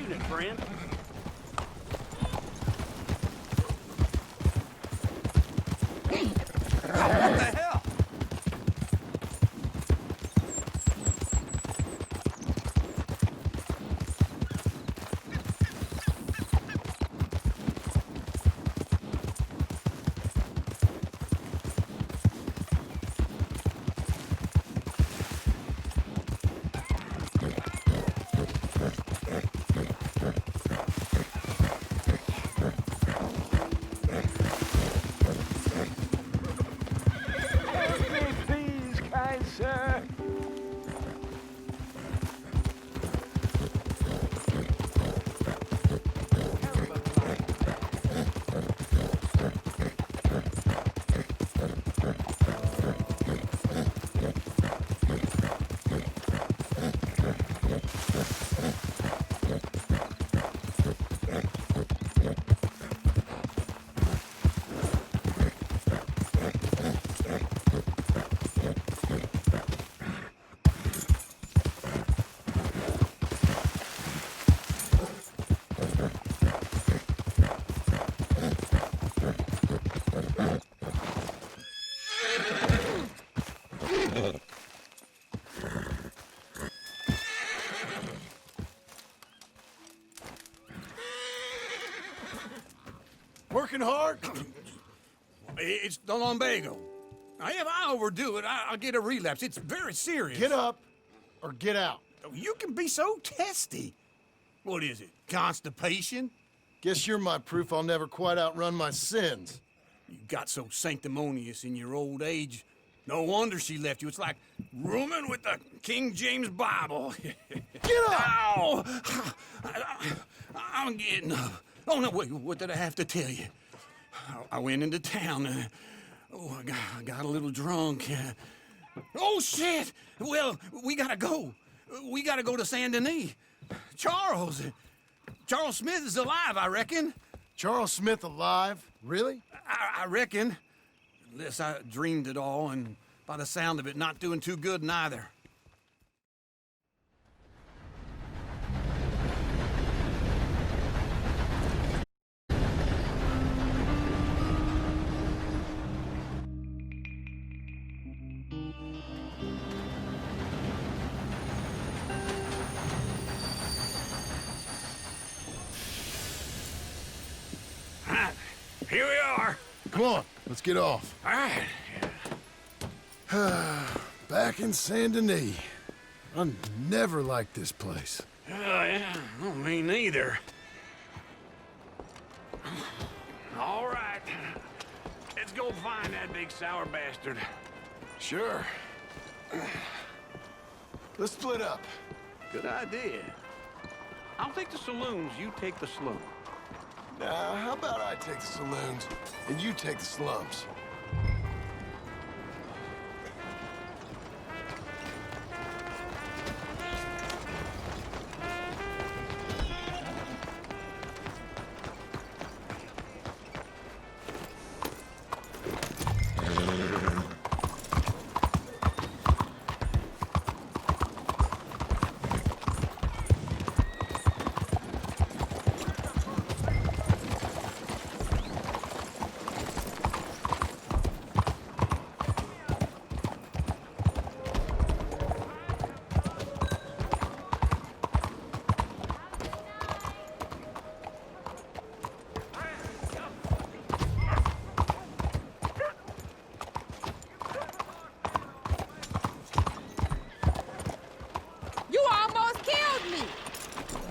evening, friend. What the hell? Please, kind sir. Working hard? It's the lumbago. If I overdo it, I'll get a relapse. It's very serious. Get up or get out. You can be so testy. What is it, constipation? Guess you're my proof I'll never quite outrun my sins. You got so sanctimonious in your old age. No wonder she left you. It's like rooming with the King James Bible. Get up! Ow! I'm getting up. Oh, no, wait, what did I have to tell you? I went into town. I got a little drunk. Oh, shit! Well, we gotta go. We gotta go to Saint Denis. Charles Smith is alive, I reckon. Charles Smith alive? Really? I reckon. Unless I dreamed it all, and by the sound of it, not doing too good neither. Here we are. Come on, let's get off. All right. Back in Saint Denis. I never liked this place. Yeah, well, me neither. All right. Let's go find that big sour bastard. Sure. Let's split up. Good idea. I'll take the saloons, you take the slope. Now, how about I take the saloons and you take the slums?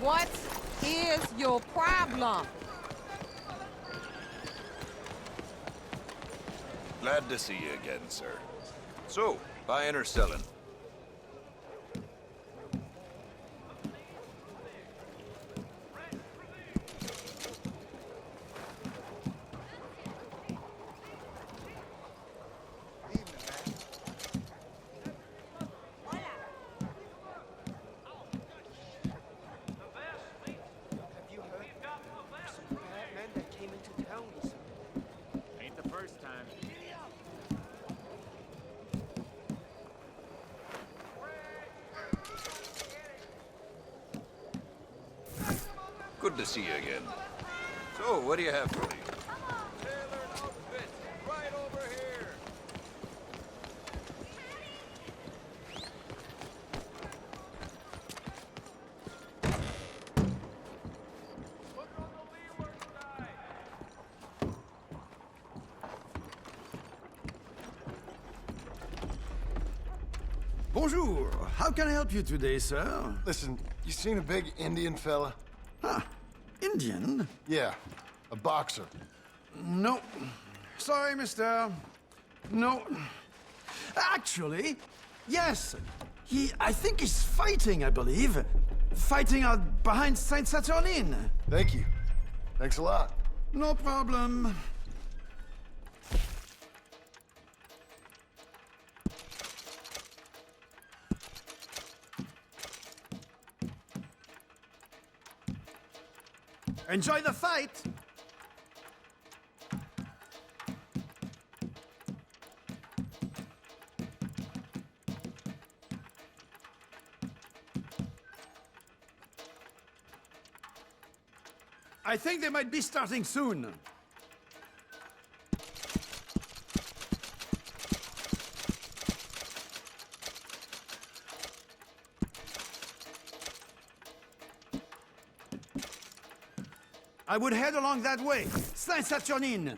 What is your problem? Glad to see you again, sir. So, buying or selling? see you again. So, what do you have for me? Tailored outfit, right over here. Look on the leeward side. Bonjour. How can I help you today, sir? Listen, you seen a big Indian fella? Ah, Indian? Yeah, a boxer. No. Sorry, mister. No. Actually, yes. I think he's fighting, I believe. Fighting out behind Saint Saturnine. Thank you. Thanks a lot. No problem. Enjoy the fight! I think they might be starting soon. I would head along that way. Saint Saturnine.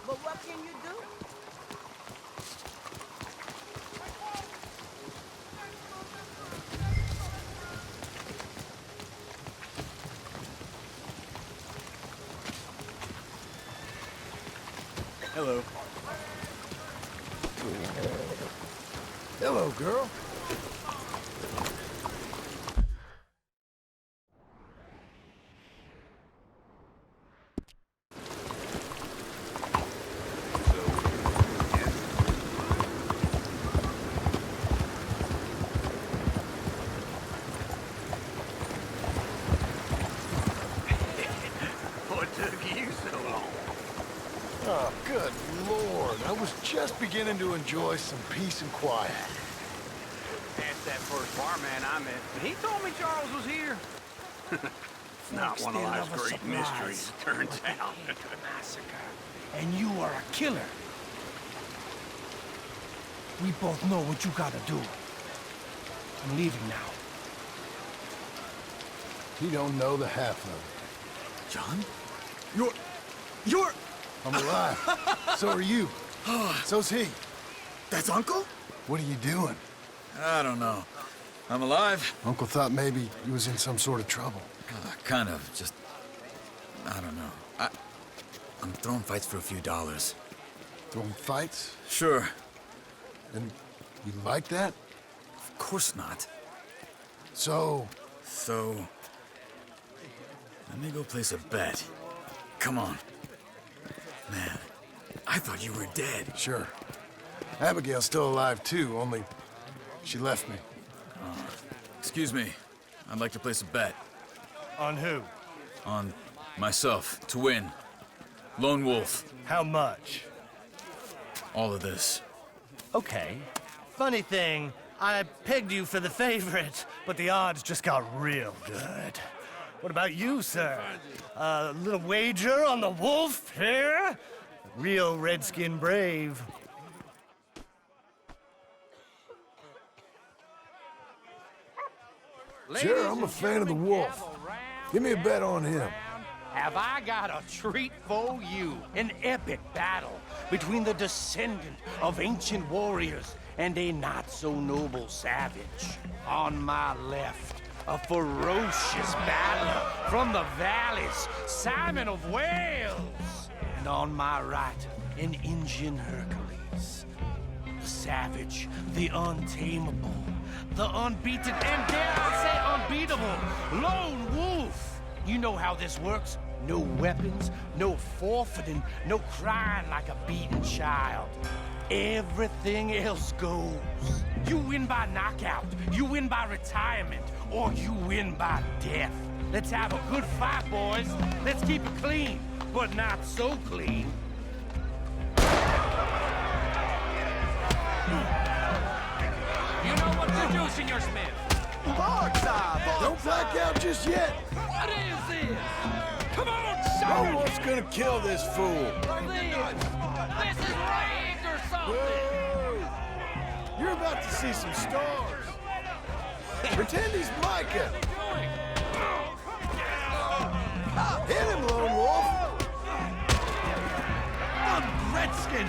But what can you do? Hello. Hello, girl. What took you so long? Oh, good Lord. I was just beginning to enjoy some peace and quiet. Asked that first barman I met, but he told me Charles was here. It's not one of life's great mysteries, it turns out. Massacre. And you are a killer. We both know what you gotta do. I'm leaving now. He don't know the half of it. John? You're... I'm alive. So are you. So's he. That's Uncle? What are you doing? I don't know. I'm alive. Uncle thought maybe he was in some sort of trouble. Kind of, just I don't know. I'm throwing fights for a few dollars. Throwing fights? Sure. And you like that? Of course not. So, let me go place a bet. Come on. Man, I thought you were dead. sure. Abigail's still alive too, only she left me. Excuse me. I'd like to place a bet. On who? On myself, to win. Lone Wolf. How much? All of this. Okay. Funny thing, I pegged you for the favorite, but the odds just got real good. What about you, sir? A little wager on the wolf here? Real redskin brave. Sure, I'm a fan of the wolf. Give me a bet on him. Have I got a treat for you? An epic battle between the descendant of ancient warriors and a not-so-noble savage. On my left, a ferocious battler from the valleys, Simon of Wales. And on my right, an Indian Hercules. The savage, the untamable, the unbeaten, and dare I say unbeatable, Lone Wolf. You know how this works. No weapons, no forfeiting, no crying like a beaten child. Everything else goes. You win by knockout, you win by retirement, or you win by death. Let's have a good fight, boys. Let's keep it clean, but not so clean. You know what to do, Senor Smith. Don't black out just yet. What is this? Come on, No one's gonna kill this fool. This is rigged or something! Whoa. You're about to see some stars. Pretend he's Micah. Hit him, Lone Wolf. I'm Redskin!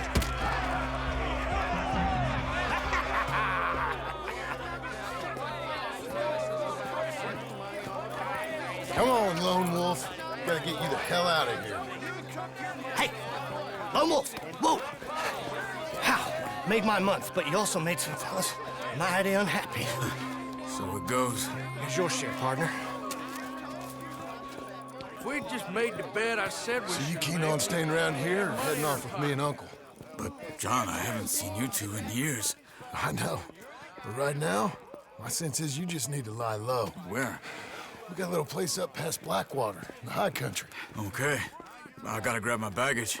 Come on, Lone Wolf. Gotta get you the hell out of here. Hey! Lone Wolf! Whoa! How? Made my month, but you also made some fellas mighty unhappy. So it goes. Here's your share, partner. If we just made the bet I said we So you keen on staying around here or heading off with me and Uncle? But, John, I haven't seen you two in years. I know. But right now, my sense is you just need to lie low. Where? We got a little place up past Blackwater, in the high country. Okay. I gotta grab my baggage.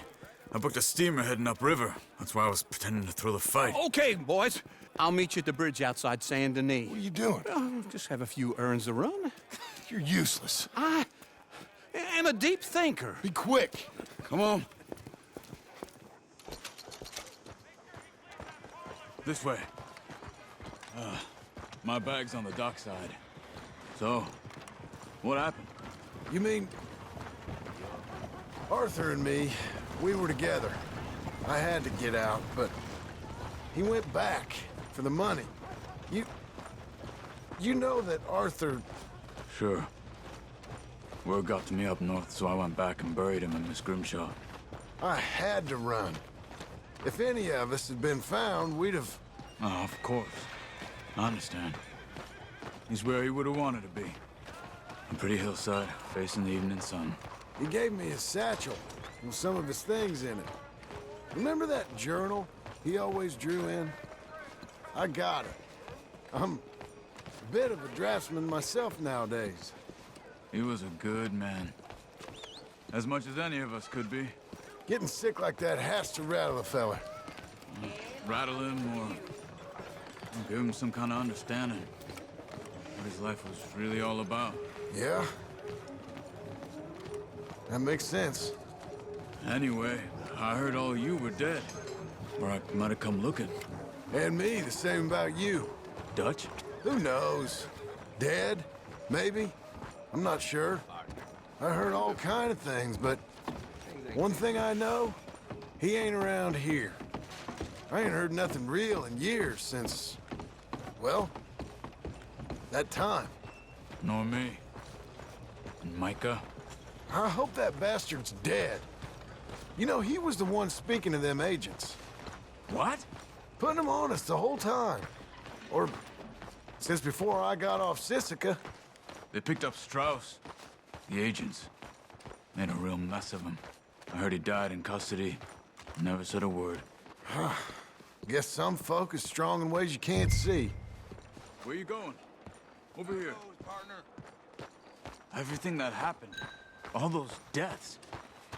I booked a steamer heading upriver. That's why I was pretending to throw the fight. Okay, boys. I'll meet you at the bridge outside Saint Denis. What are you doing? Just have a few errands to run. You're useless. I am a deep thinker. Be quick. Come on. This way. My bag's on the dockside. So, what happened? You mean... Arthur and me, we were together. I had to get out, but he went back for the money. You know that Arthur... Sure. Word got to me up north, so I went back and buried him in Miss Grimshaw. I had to run. If any of us had been found, we'd have... Oh, of course. I understand. He's where he would have wanted to be. A pretty hillside, facing the evening sun. He gave me his satchel with some of his things in it. Remember that journal he always drew in? I got it. I'm a bit of a draftsman myself nowadays. He was a good man. As much as any of us could be. Getting sick like that has to rattle a fella. Rattle him or give him some kind of understanding. What his life was really all about. Yeah? That makes sense. Anyway, I heard all you were dead. Or I might have come looking. And me, the same about you. Dutch? Who knows? Dead? Maybe? I'm not sure. I heard all kind of things, but one thing I know, he ain't around here. I ain't heard nothing real in years since, well, that time. Nor me. And Micah? I hope that bastard's dead. You know, he was the one speaking to them agents. What? Putting them on us the whole time. Or since before I got off Sisika. They picked up Strauss. The agents. Made a real mess of him. I heard he died in custody. Never said a word. Guess some folk is strong in ways you can't see. Where you going? Over here. Everything that happened. All those deaths.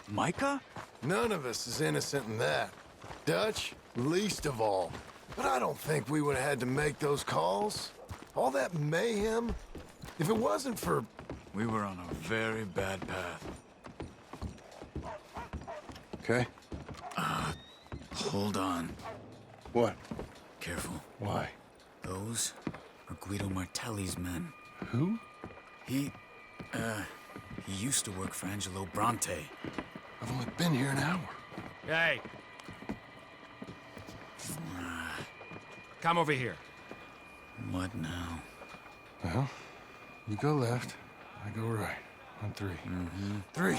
Micah? None of us is innocent in that. Dutch, least of all. But I don't think we would have had to make those calls. All that mayhem. If it wasn't for... We were on a very bad path. Okay. Hold on. What? Careful. Why? Those are Guido Martelli's men. Who? He used to work for Angelo Bronte. I've only been here an hour. Hey. Come over here. What now? Well, you go left, I go right. On three. Three.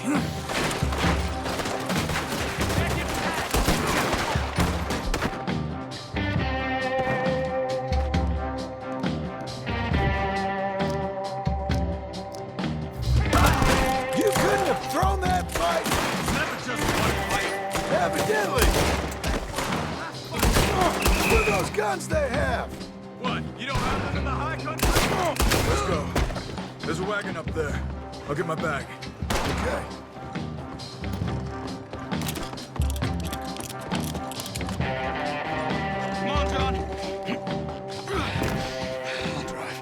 You couldn't have thrown that fight! It's never just one fight. Evidently! Look at those guns they have! What? You don't have them in the high country? Let's go. There's a wagon up there. I'll get my bag. Okay. Come on, John. I'll drive.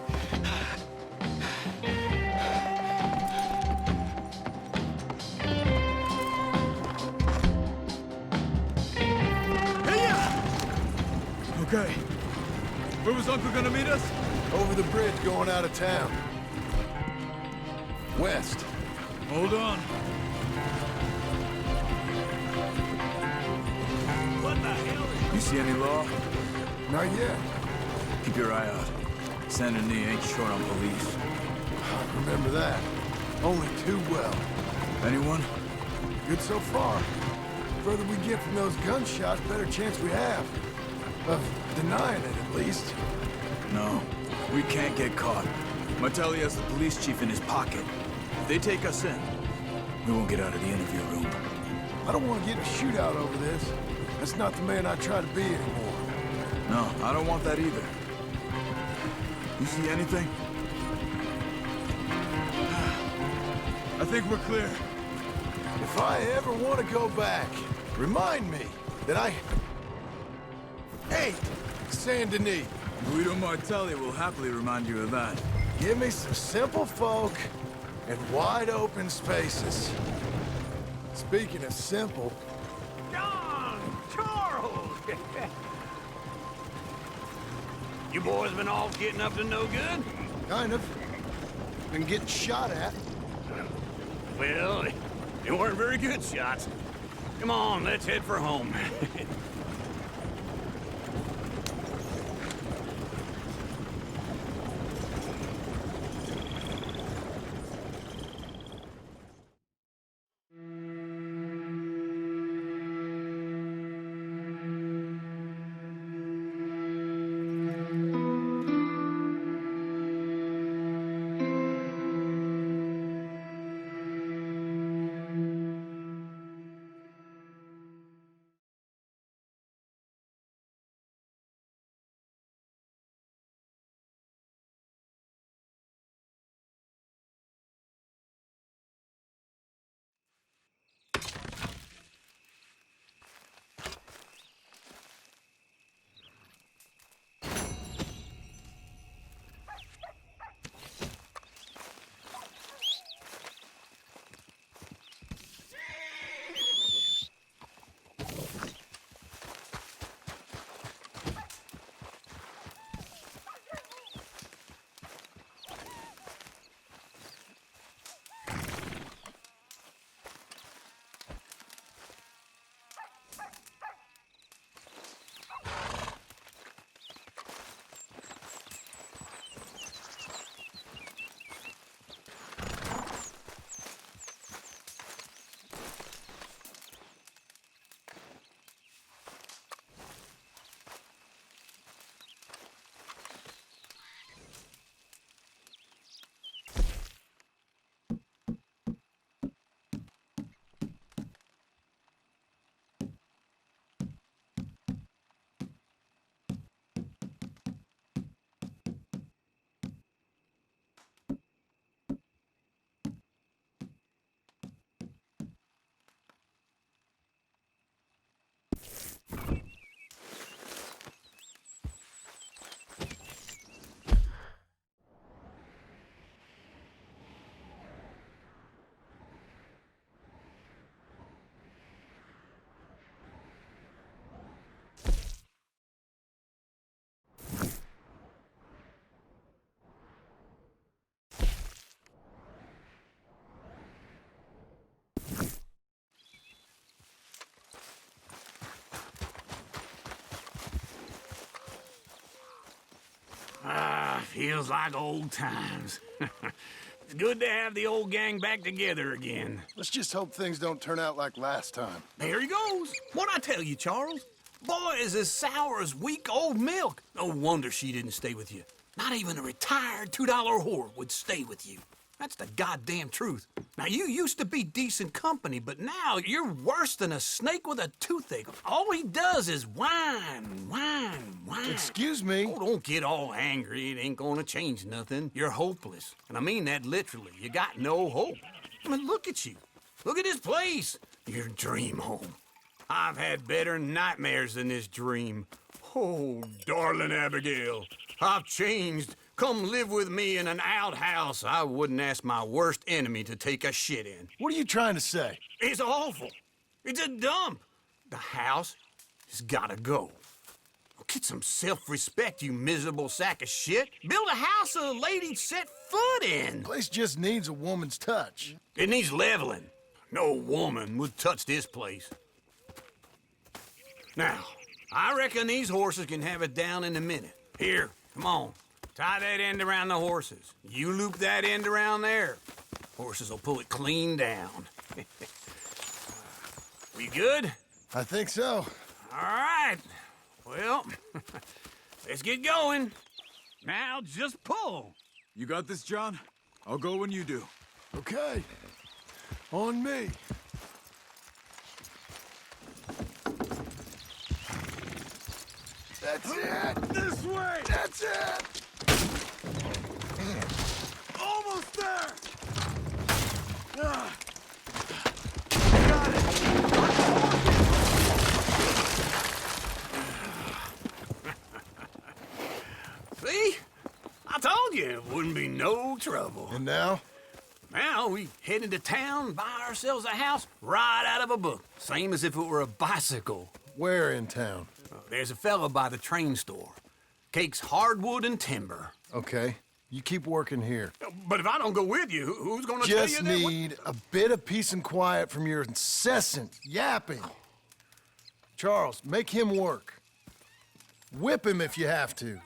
Okay. Where was Uncle gonna meet us? Over the bridge going out of town. West. Hold on. What the hell? You see any law? Not yet. Keep your eye out. Saint Denis ain't short on police. Remember that. Only too well. Anyone? Good so far. Further we get from those gunshots, better chance we have. Of denying it, at least. No. We can't get caught. Martelli has the police chief in his pocket. If they take us in, we won't get out of the interview room. I don't want to get in a shootout over this. That's not the man I try to be anymore. No, I don't want that either. You see anything? I think we're clear. If I ever want to go back, remind me that I hate Saint Denis. Guido Martelli will happily remind you of that. Give me some simple folk and wide open spaces. Speaking of simple, John! Charles! You boys been all getting up to no good? kind of, been getting shot at. Well, they weren't very good shots. Come on, let's head for home. feels like old times. It's good to have the old gang back together again. Let's just hope things don't turn out like last time. There he goes. What'd I tell you, Charles? Boy is as sour as weak old milk. No wonder she didn't stay with you. Not even a retired $2 whore would stay with you. That's the goddamn truth. Now, you used to be decent company, but now you're worse than a snake with a toothache. All he does is whine. Excuse me? Oh, don't get all angry. It ain't gonna change nothing. You're hopeless. And I mean that literally. You got no hope. I mean, look at you. Look at this place. Your dream home. I've had better nightmares than this dream. Oh, darling Abigail, I've changed. Come live with me in an outhouse I wouldn't ask my worst enemy to take a shit in. What are you trying to say? It's awful. It's a dump. The house has gotta go. Get some self-respect, you miserable sack of shit. Build a house a lady'd set foot in. Place just needs a woman's touch. It needs leveling. No woman would touch this place. Now, I reckon these horses can have it down in a minute. Here, come on. Tie that end around the horses. You loop that end around there. Horses will pull it clean down. We good? I think so. All right. Well, let's get going. Now just pull. You got this, John? I'll go when you do. Okay. On me. That's it! This way! That's it! Almost there! Ah. See? I told you it wouldn't be no trouble. And now? Now we head into town, buy ourselves a house right out of a book. Same as if it were a bicycle. Where in town? There's a fella by the train store. Cakes hardwood and timber. Okay. You keep working here. But if I don't go with you, who's gonna tell you Just that? need a bit of peace and quiet from your incessant yapping. Charles, make him work. Whip him if you have to.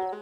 Hello,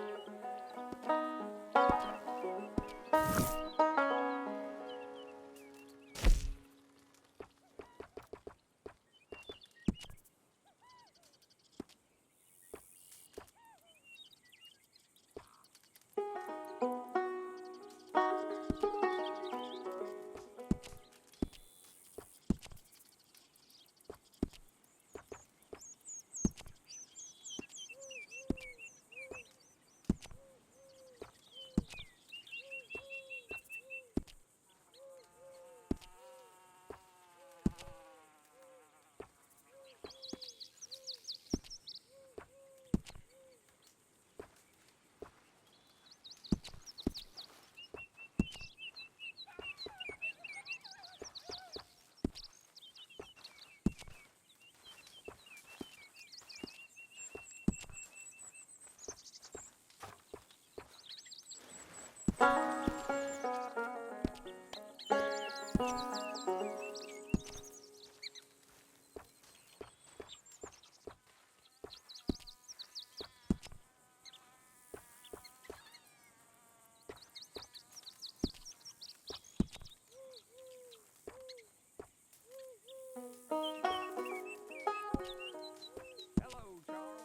Charles.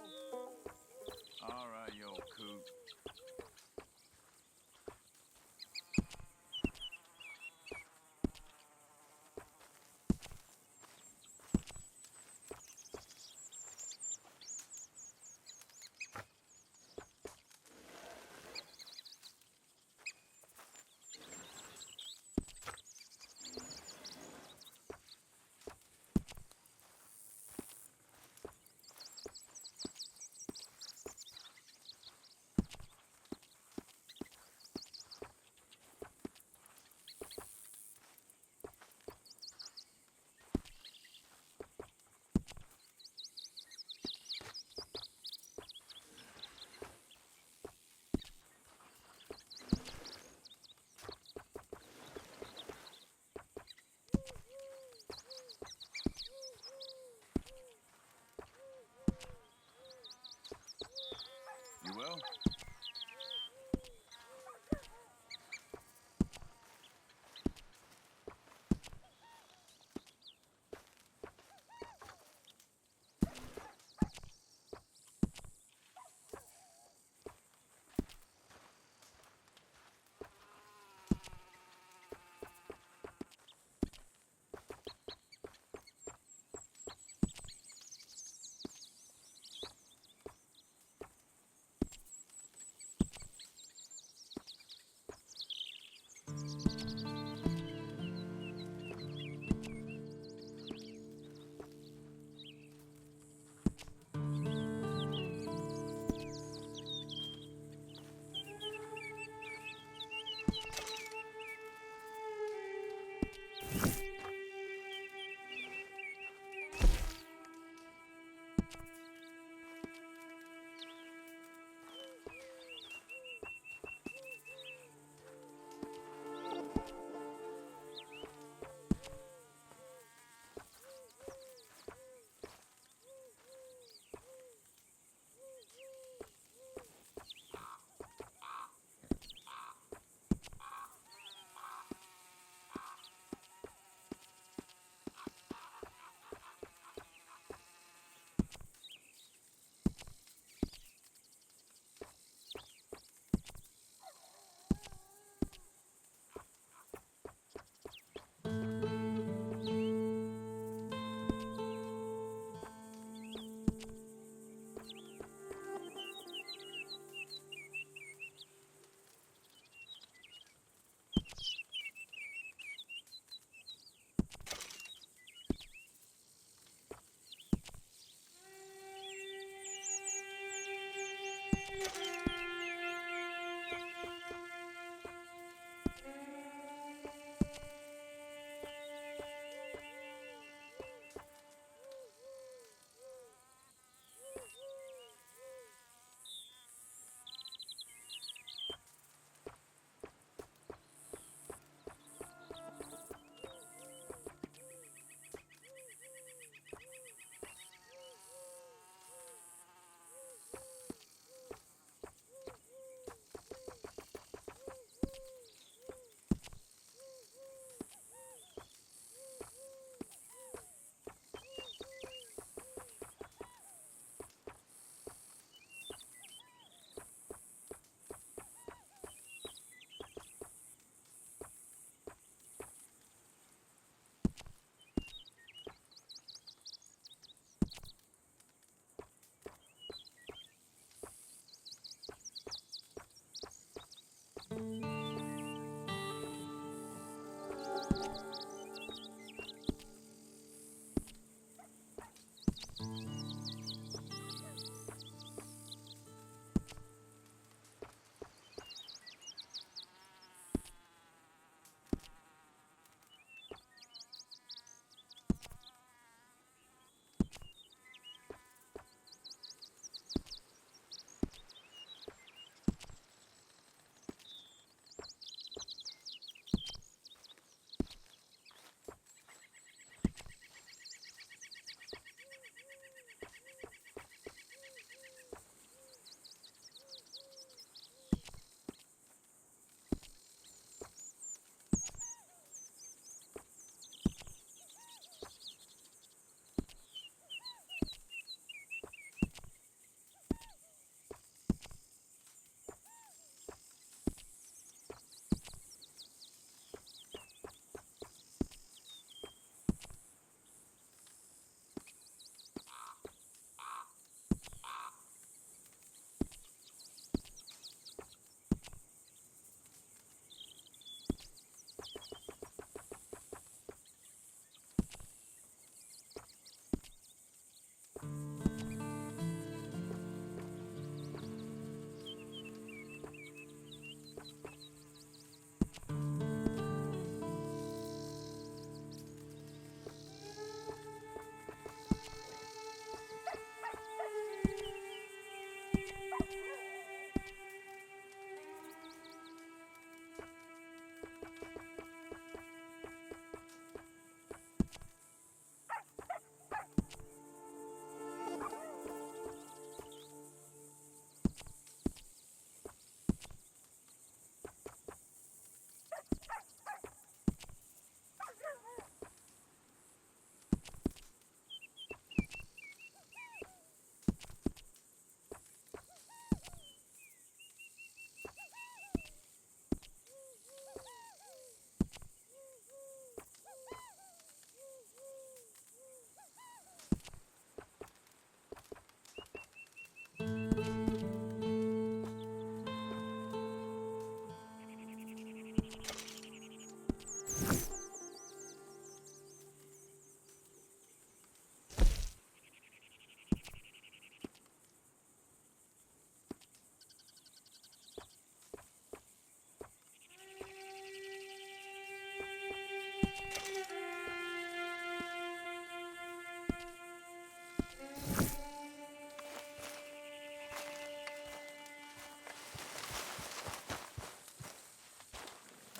All right, you old coot.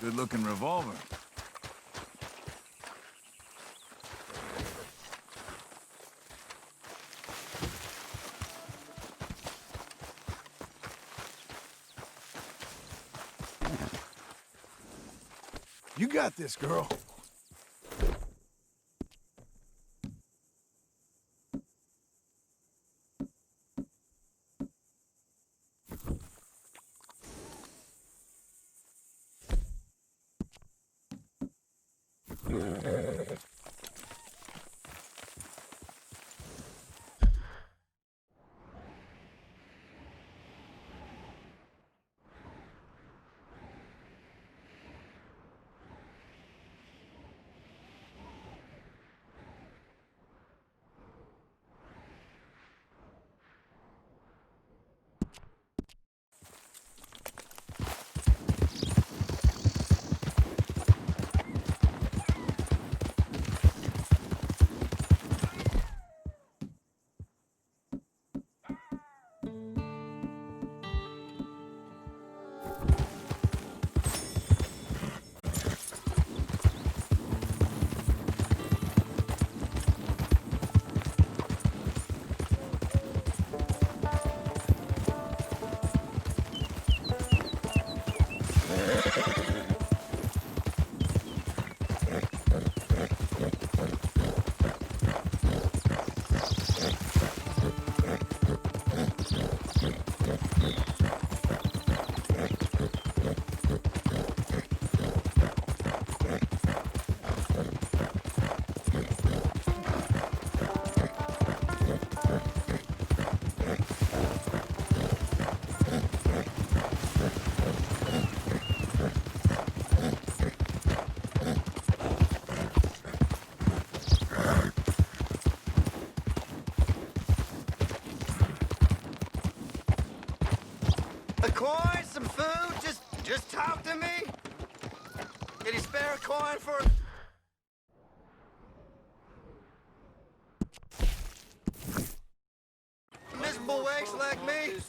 Good-looking revolver. You got this, girl. after me? Can you spare a coin for... miserable waste like me?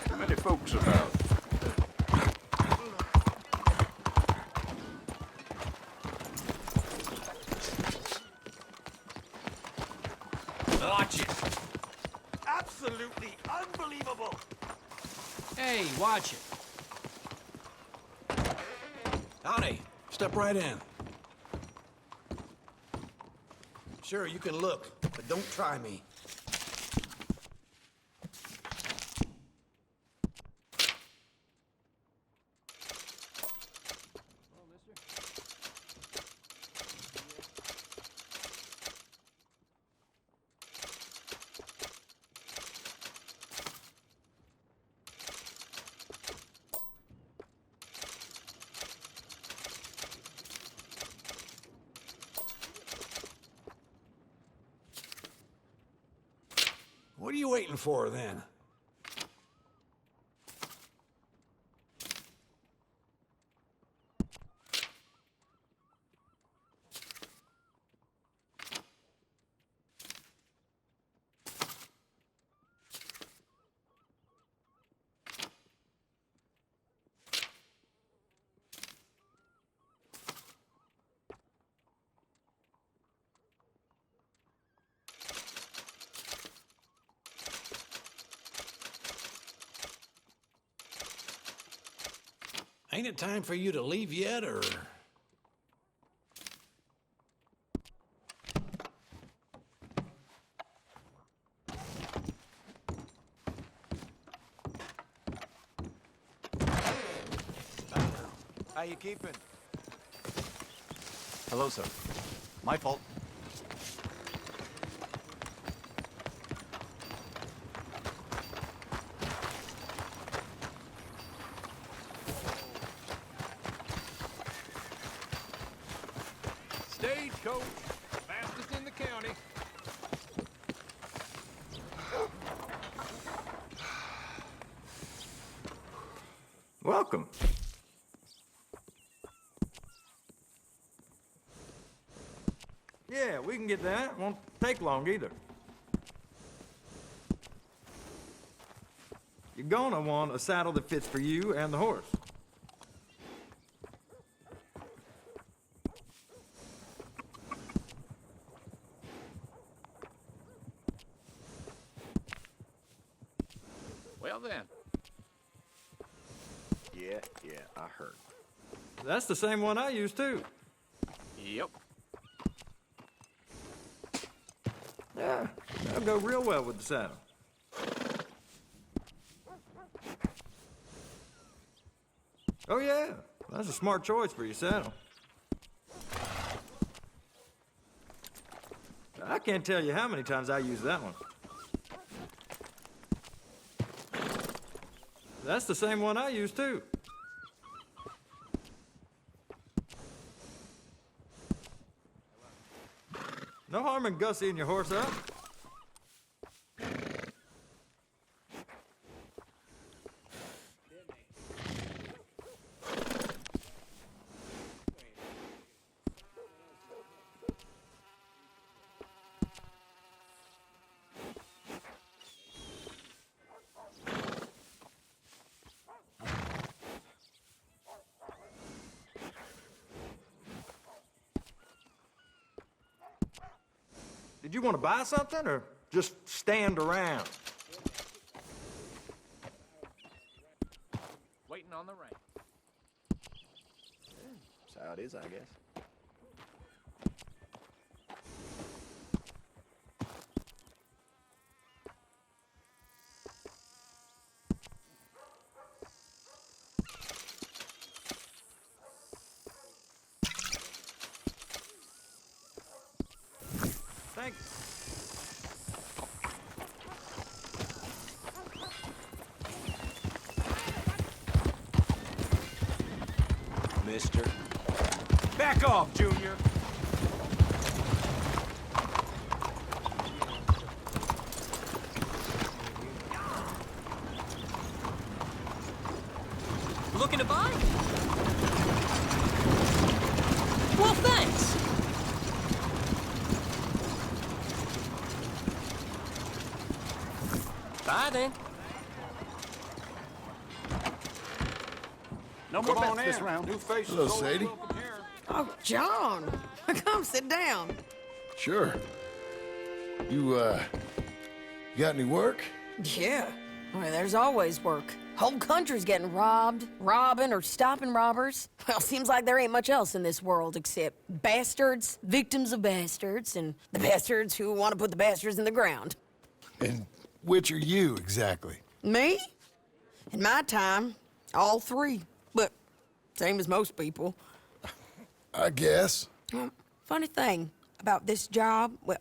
How many folks about? Watch it. Absolutely unbelievable. Hey, watch it. Howdy. Step right in. Sure, you can look, but don't try me. What are you waiting for, then? Ain't it time for you to leave yet, or...? How you keeping? Hello, sir. My fault. Stagecoach, fastest in the county. Welcome. Yeah, we can get that. Won't take long either. You're gonna want a saddle that fits for you and the horse. Well then. Yeah, I heard. That's the same one I use too. Yep. Yeah, that'll go real well with the saddle. Oh yeah, that's a smart choice for your saddle. I can't tell you how many times I use that one. That's the same one I use too. No harm in gussying your horse up. Did you want to buy something or just stand around? Waiting on the rain. That's how it is, I guess. Thanks. Mister. Back off, Junior. Well, thanks. Bye, then. No more bets this round. New faces. Hello, Sadie. Oh, John. Come sit down. Sure. You got any work? Yeah. Well, there's always work. Whole country's getting robbed, robbing, or stopping robbers. Well, seems like there ain't much else in this world except bastards, victims of bastards, and the bastards who want to put the bastards in the ground. And which are you, exactly? Me? In my time, all three. But same as most people. I guess. Funny thing about this job, well,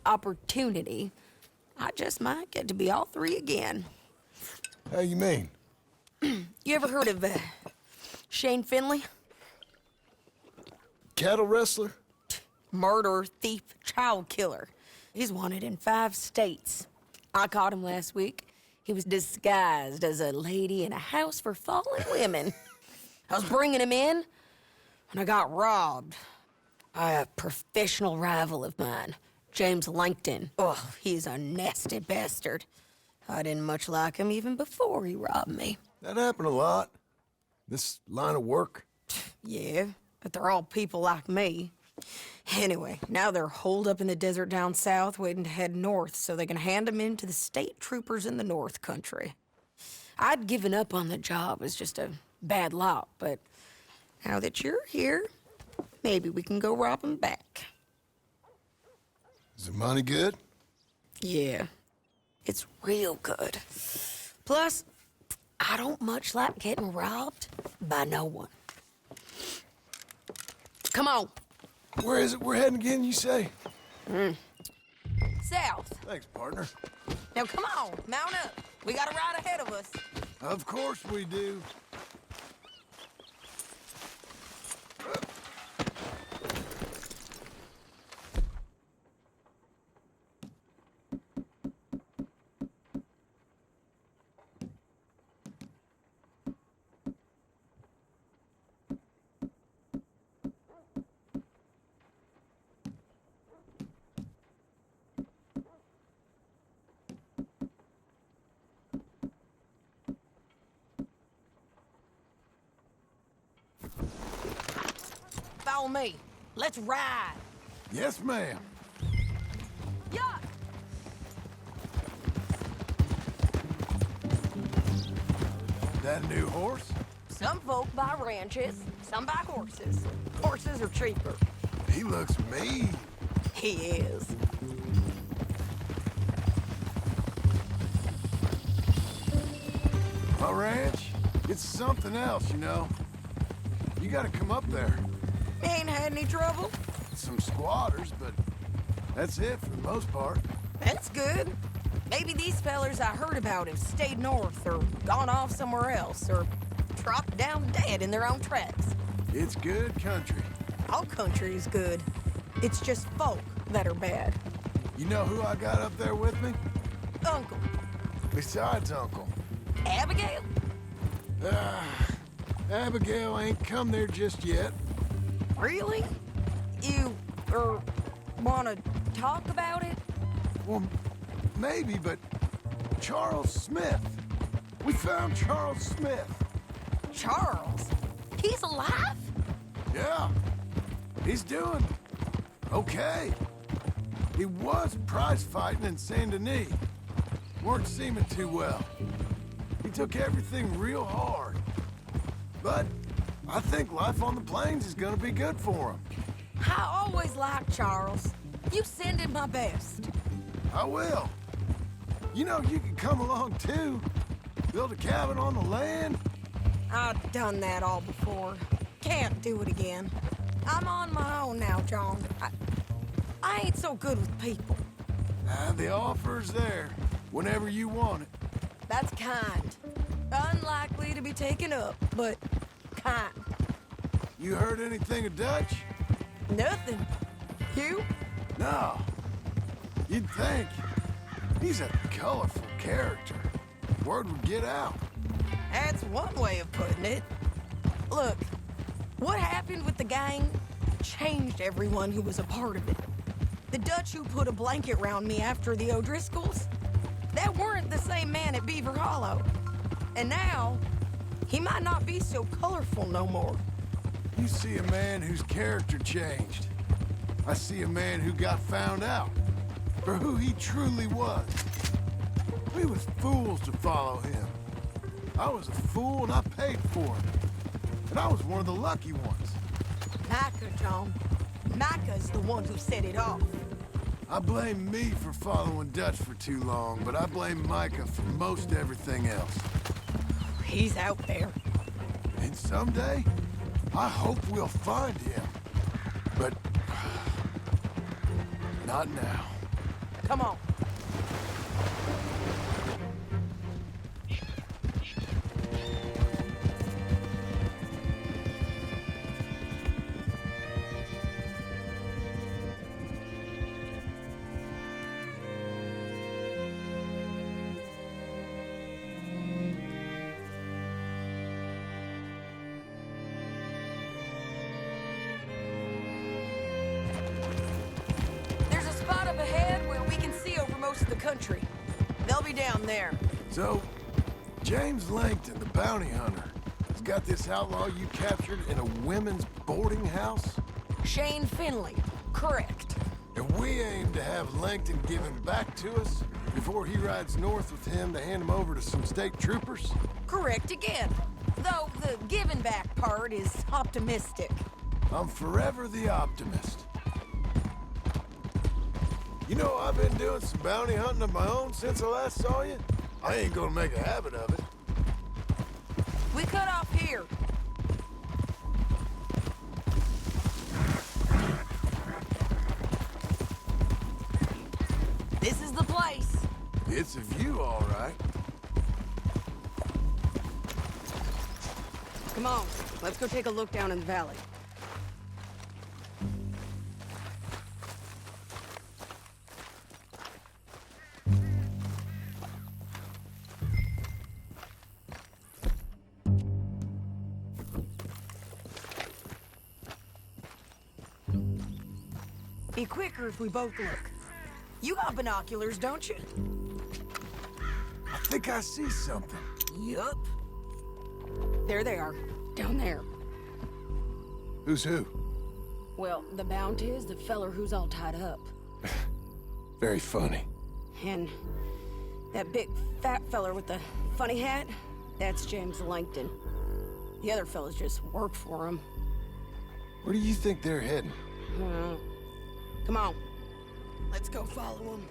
opportunity, I just might get to be all three again. How you mean? You ever heard of Shane Finley? Cattle wrestler? Murderer, thief, child killer. He's wanted in 5 states. I caught him last week. He was disguised as a lady in a house for fallen women. I was bringing him in, and I got robbed by a professional rival of mine, James Langton. Oh, he's a nasty bastard. I didn't much like him even before he robbed me. That happened a lot. This line of work. Yeah, but they're all people like me. Anyway, now they're holed up in the desert down south, waiting to head north so they can hand them in to the state troopers in the north country. I'd given up on the job as just a bad lot, but now that you're here, maybe we can go rob them back. Is the money good? Yeah, it's real good. Plus, I don't much like getting robbed by no one. Come on. Where is it we're heading again, you say? South. Thanks, partner. Now come on, mount up. We got a ride ahead of us. Of course we do. Follow me. Let's ride. Yes, ma'am. Yeah. That a new horse? Some folk buy ranches, some buy horses. Horses are cheaper. He looks mean. He is. My ranch, it's something else, you know. You gotta come up there. Ain't had any trouble? Some squatters, but that's it for the most part. That's good. Maybe these fellers I heard about have stayed north or gone off somewhere else or dropped down dead in their own tracks. It's good country. All country is good. It's just folk that are bad. You know who I got up there with me? Uncle. Besides Uncle. Abigail? Abigail ain't come there just yet. Really? You, wanna talk about it? Well, maybe, but Charles Smith. We found Charles Smith. Charles? He's alive? Yeah. He's doing okay. He was prize fighting in Saint Denis. Weren't seeming too well. He took everything real hard. But I think life on the plains is gonna be good for him. I always liked Charles. You send him my best. I will. You know, you can come along too. Build a cabin on the land. I've done that all before. Can't do it again. I'm on my own now, John. I ain't so good with people. The offer's there whenever you want it. That's kind. Unlikely to be taken up, but kind. You heard anything of Dutch? Nothing. You? No. You'd think. He's a colorful character. Word would get out. That's one way of putting it. Look, what happened with the gang changed everyone who was a part of it. The Dutch who put a blanket round me after the O'Driscolls, that weren't the same man at Beaver Hollow. And now, he might not be so colorful no more. You see a man whose character changed. I see a man who got found out for who he truly was. We was fools to follow him. I was a fool and I paid for it. And I was one of the lucky ones. Micah, John. Micah's the one who set it off. I blame me for following Dutch for too long, but I blame Micah for most everything else. He's out there. And someday, I hope we'll find him. But not now. Come on. Country. They'll be down there. So, James Langton, the bounty hunter, has got this outlaw you captured in a women's boarding house? Shane Finley, correct. And we aim to have Langton give him back to us before he rides north with him to hand him over to some state troopers? Correct again. Though the giving back part is optimistic. I'm forever the optimist. You know, I've been doing some bounty hunting of my own since I last saw you. I ain't gonna make a habit of it. We cut off here. This is the place. It's a view, all right. Come on, let's go take a look down in the valley. Be quicker if we both look. You got binoculars, don't you? I think I see something. Yup. There they are, down there. Who's who? Well, the Bounty is the feller who's all tied up. Very funny. And that big fat feller with the funny hat, that's James Langton. The other fellas just work for him. Where do you think they're heading? Come on. Let's go follow him.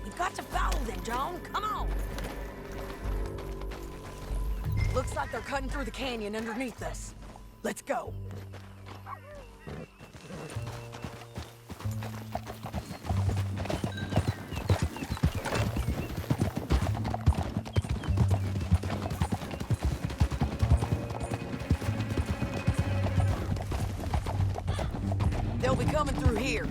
We've got to follow them, John. Come on. Looks like they're cutting through the canyon underneath us. Let's go. They'll be coming through here.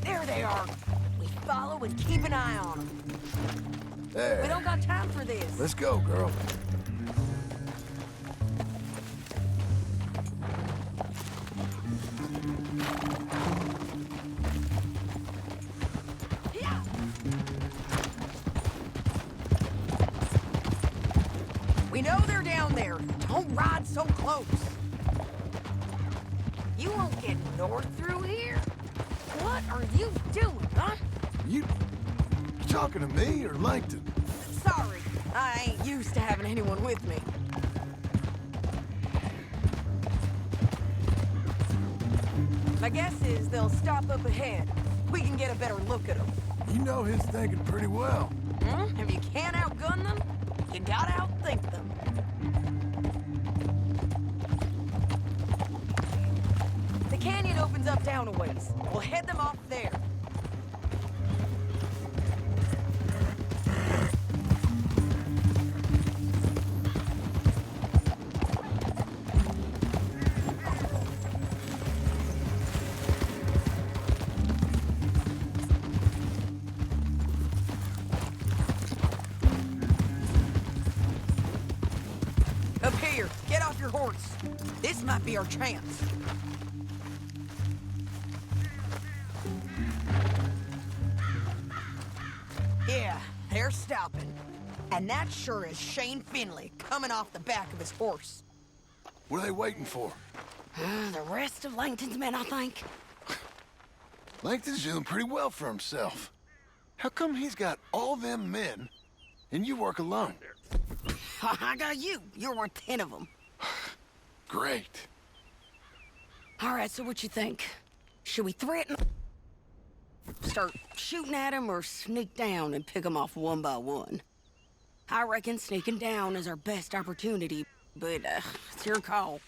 There they are. We follow and keep an eye on them. There. We don't got time for this. Let's go, girl. We know they're down there. Don't ride so close. You won't get north through here. What are you doing, huh? You talking to me or Langton? Sorry, I ain't used to having anyone with me. My guess is they'll stop up ahead. We can get a better look at them. You know his thinking pretty well. If you can't outgun them, you gotta outthink them. The canyon opens up down a ways. We'll head them off there. Up here, get off your horse. This might be our chance. Yeah, they're stopping. And that sure is Shane Finley coming off the back of his horse. What are they waiting for? The rest of Langton's men, I think. Langton's doing pretty well for himself. How come he's got all them men, and you work alone? I got you. You're worth 10 of them. Great. All right, so what you think? Should we threaten? Start shooting at him or sneak down and pick them off one by one? I reckon sneaking down is our best opportunity, but it's your call.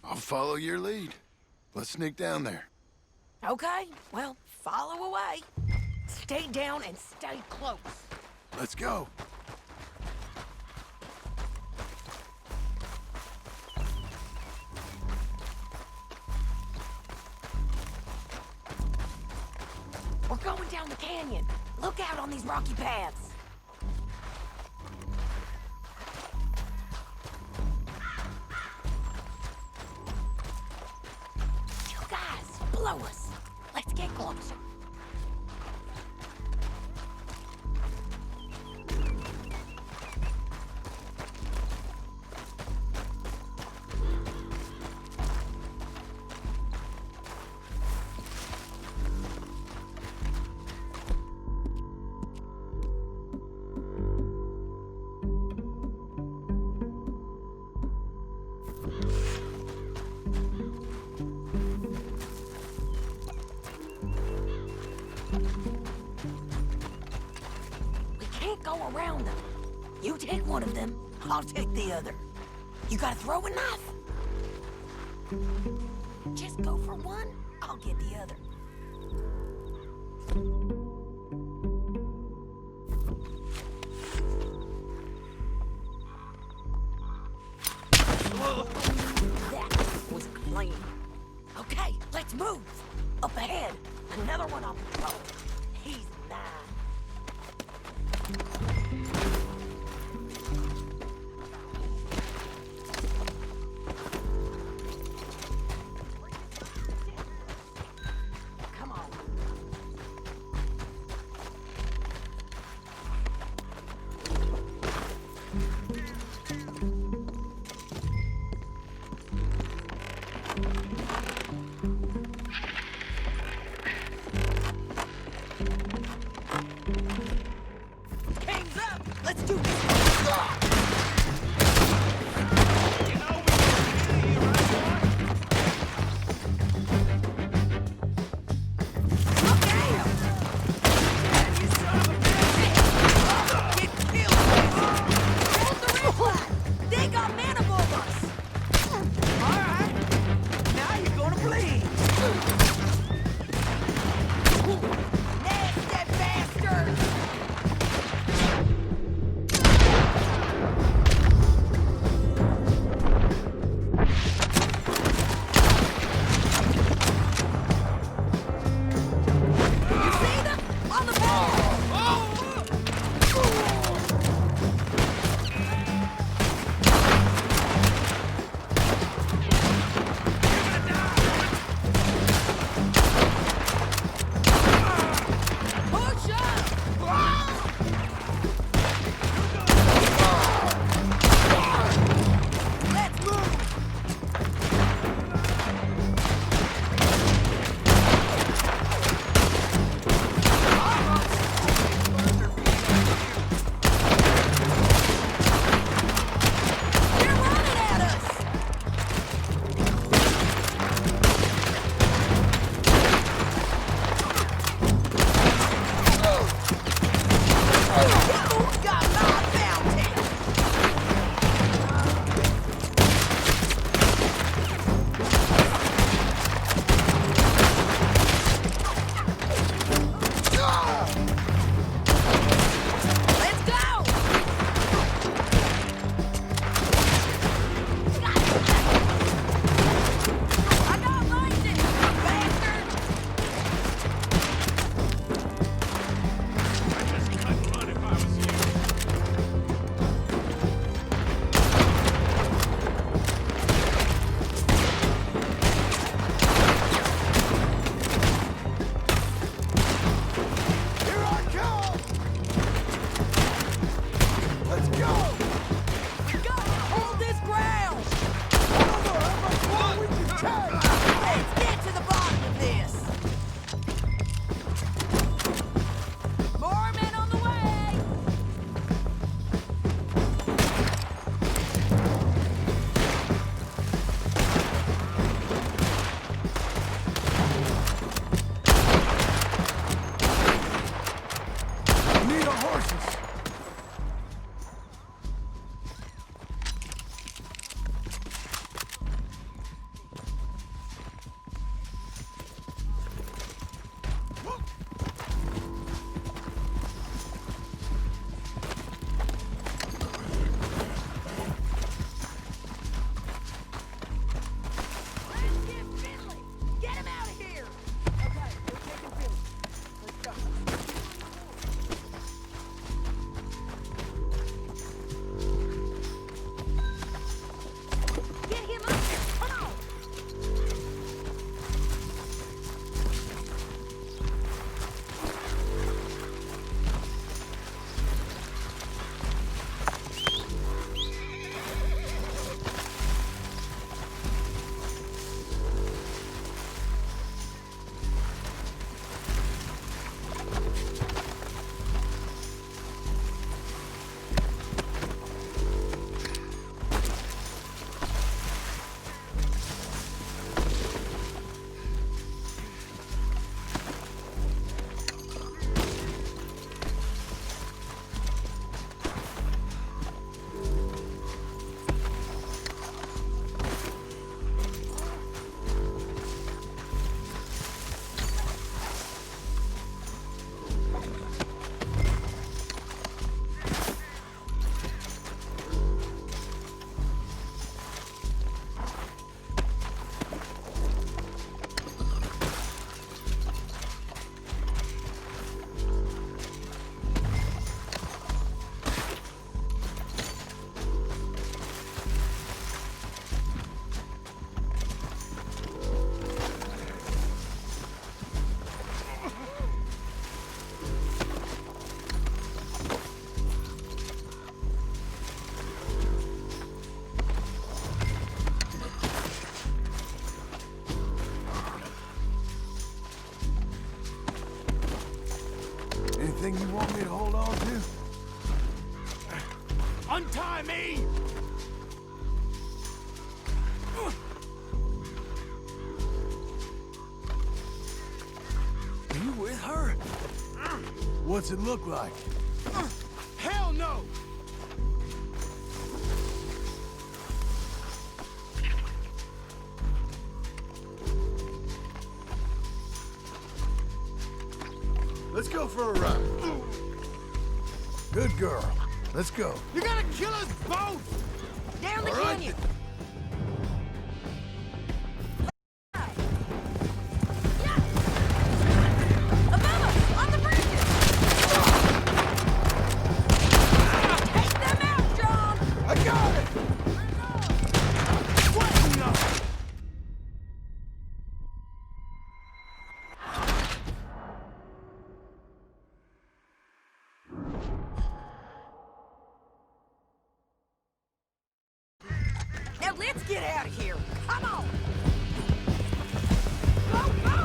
I'll follow your lead. Let's sneak down there. Okay, well, follow away. Stay down and stay close. Let's go. We're going down the canyon. Look out on these rocky paths. You guys, blow us. Let's get closer. Go around them. You take one of them, I'll take the other. You got a throwing knife? Just go for one, I'll get the other. That was clean. Okay, let's move. Up ahead, another one on patrol. He's mine. Come on. you want me to hold on to? Untie me! Are you with her? What's it look like? Hell no! Let's go for a ride. Good girl. Let's go. You're gonna kill us both! Down the All right, canyon! Above us! On the bridges! Take them out, John! I got it! What? No! Now let's get out of here! Come on! Go, go!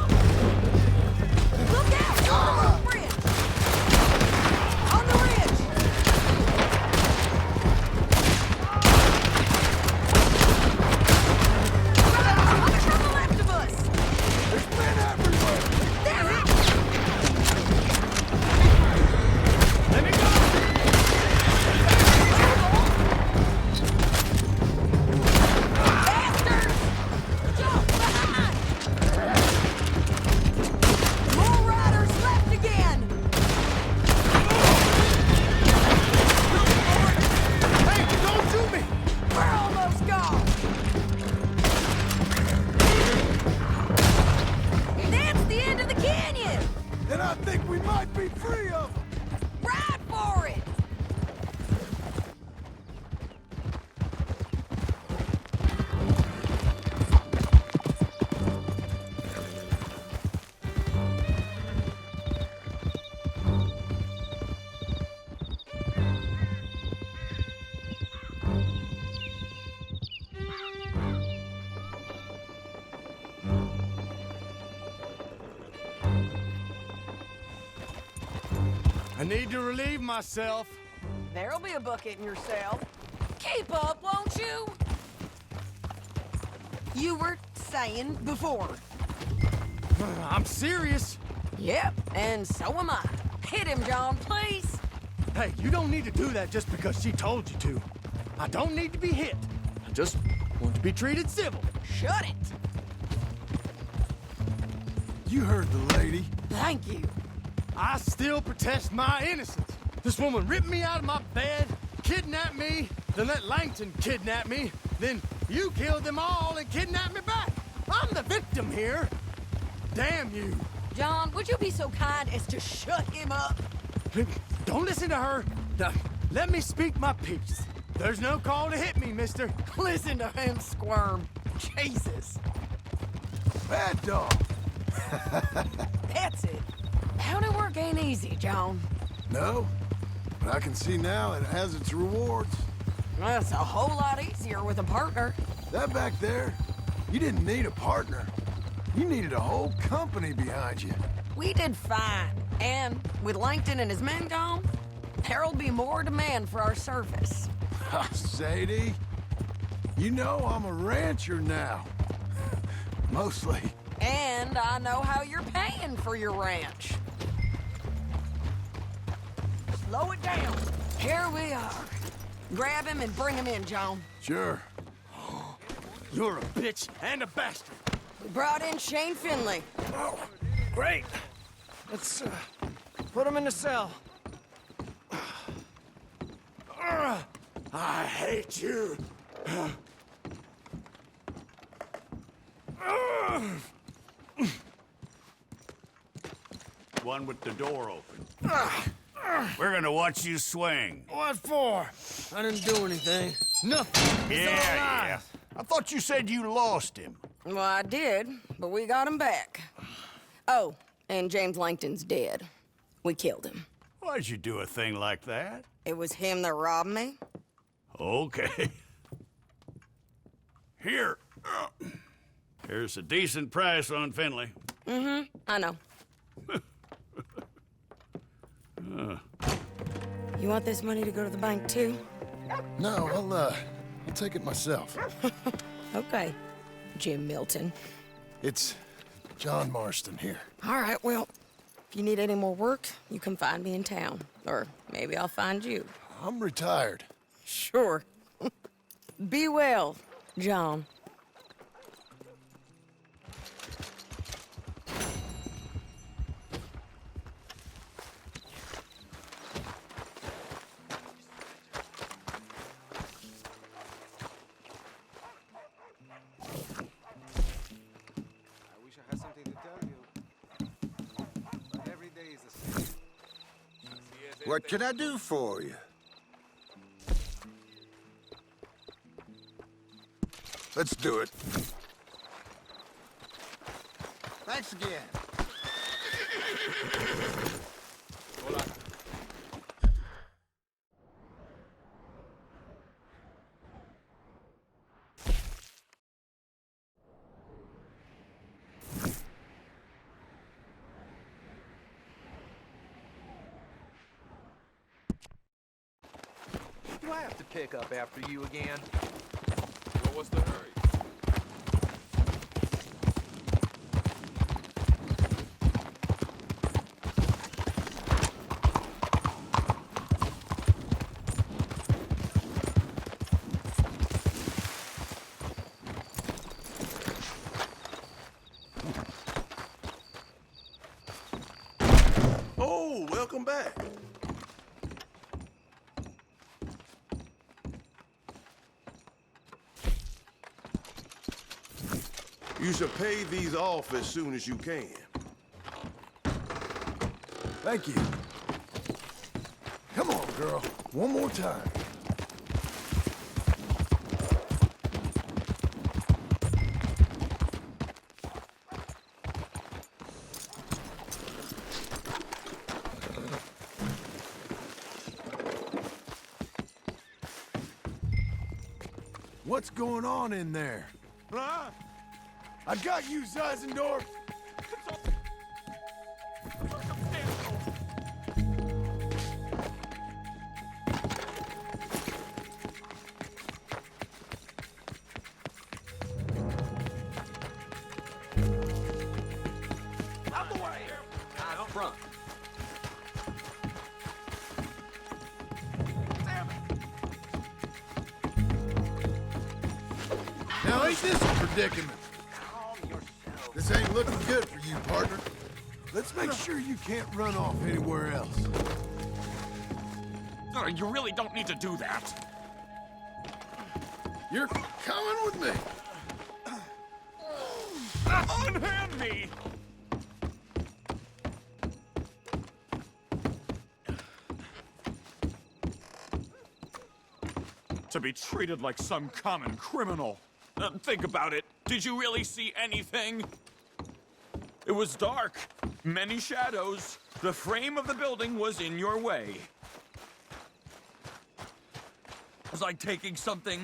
Look out! On the bridge! On the ridge! On the left of us! There's men everywhere! They're out! Let me go! Bastards! Jump behind! More riders left again! Hey, don't shoot me! We're almost gone! That's the end of the canyon! Then I think we might be free of them! Ride for it! I need to relieve myself. There'll be a bucket in your cell. Keep up, won't you? You were saying before. I'm serious. Yep, and so am I. Hit him, John, please. Hey, you don't need to do that just because she told you to. I don't need to be hit. I just want to be treated civil. Shut it. You heard the lady. Thank you. I still protest my innocence. This woman ripped me out of my bed, kidnapped me, then let Langton kidnap me, then you killed them all and kidnapped me back. I'm the victim here. Damn you. John, would you be so kind as to shut him up? Don't listen to her. Now, let me speak my piece. There's no call to hit me, mister. Listen to him squirm. Jesus. Bad dog. That's it. County work ain't easy, John. No, but I can see now it has its rewards. That's a whole lot easier with a partner. That back there, you didn't need a partner. You needed a whole company behind you. We did fine. And with Langton and his men gone, there'll be more demand for our service. Sadie, you know I'm a rancher now. Mostly. And I know how you're paying for your ranch. Slow it down. Here we are. Grab him and bring him in, John. Sure. You're a bitch and a bastard. We brought in Shane Finley. Oh, great. Let's put him in the cell. I hate you. One with the door open. We're gonna watch you swing. What for? I didn't do anything. Nothing. It's all Yeah. lies. I thought you said you lost him. Well, I did, but we got him back. Oh, and James Langton's dead. We killed him. Why'd you do a thing like that? It was him that robbed me. Okay. Here. Here's a decent price on Finley. Mm-hmm, I know. You want this money to go to the bank, too? No, I'll take it myself. Okay, Jim Milton. It's John Marston here. All right, well, if you need any more work, you can find me in town. Or maybe I'll find you. I'm retired. Sure. Be well, John. What can I do for you? Let's do it. Thanks again. Do I have to pick up after you again? What was the hurry? Oh, welcome back. You should pay these off as soon as you can. Thank you. Come on, girl. One more time. What's going on in there? Huh? I got you, Zeisendorf! Out the way! Out front. Damn it! Now ain't this a predicament? This ain't looking good for you, partner. Let's make sure you can't run off anywhere else. You really don't need to do that. You're coming with me. Unhand me! To be treated like some common criminal. Think about it. Did you really see anything? It was dark, many shadows. The frame of the building was in your way. Was I taking something?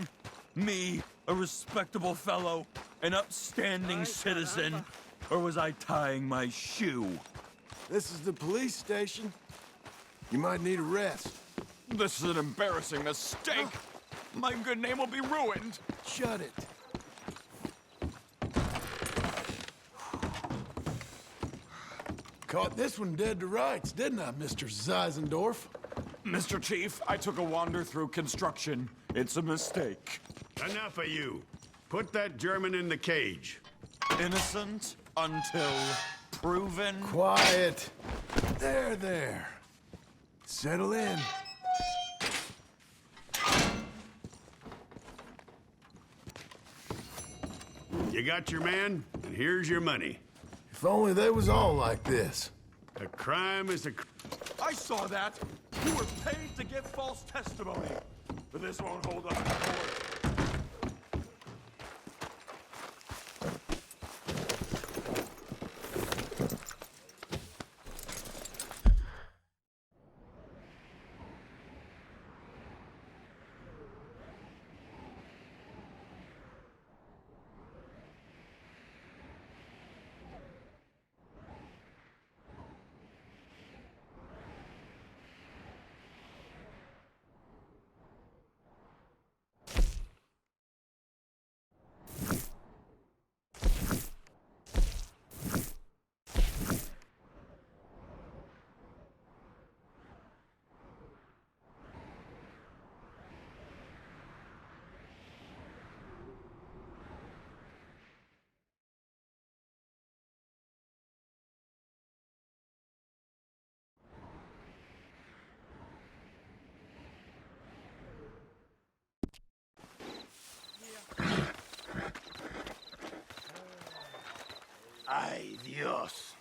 Me, a respectable fellow, an upstanding citizen? Or was I tying my shoe? This is the police station. You might need a rest. This is an embarrassing mistake. My good name will be ruined. Shut it. Caught this one dead to rights, didn't I, Mr. Zeisendorf? Mr. Chief, I took a wander through construction. It's a mistake. Enough of you. Put that German in the cage. Innocent until proven... Quiet. There. Settle in. You got your man, and here's your money. If only they was all like this. A crime is a... I saw that. You were paid to give false testimony. But this won't hold up in court. Ay, Dios.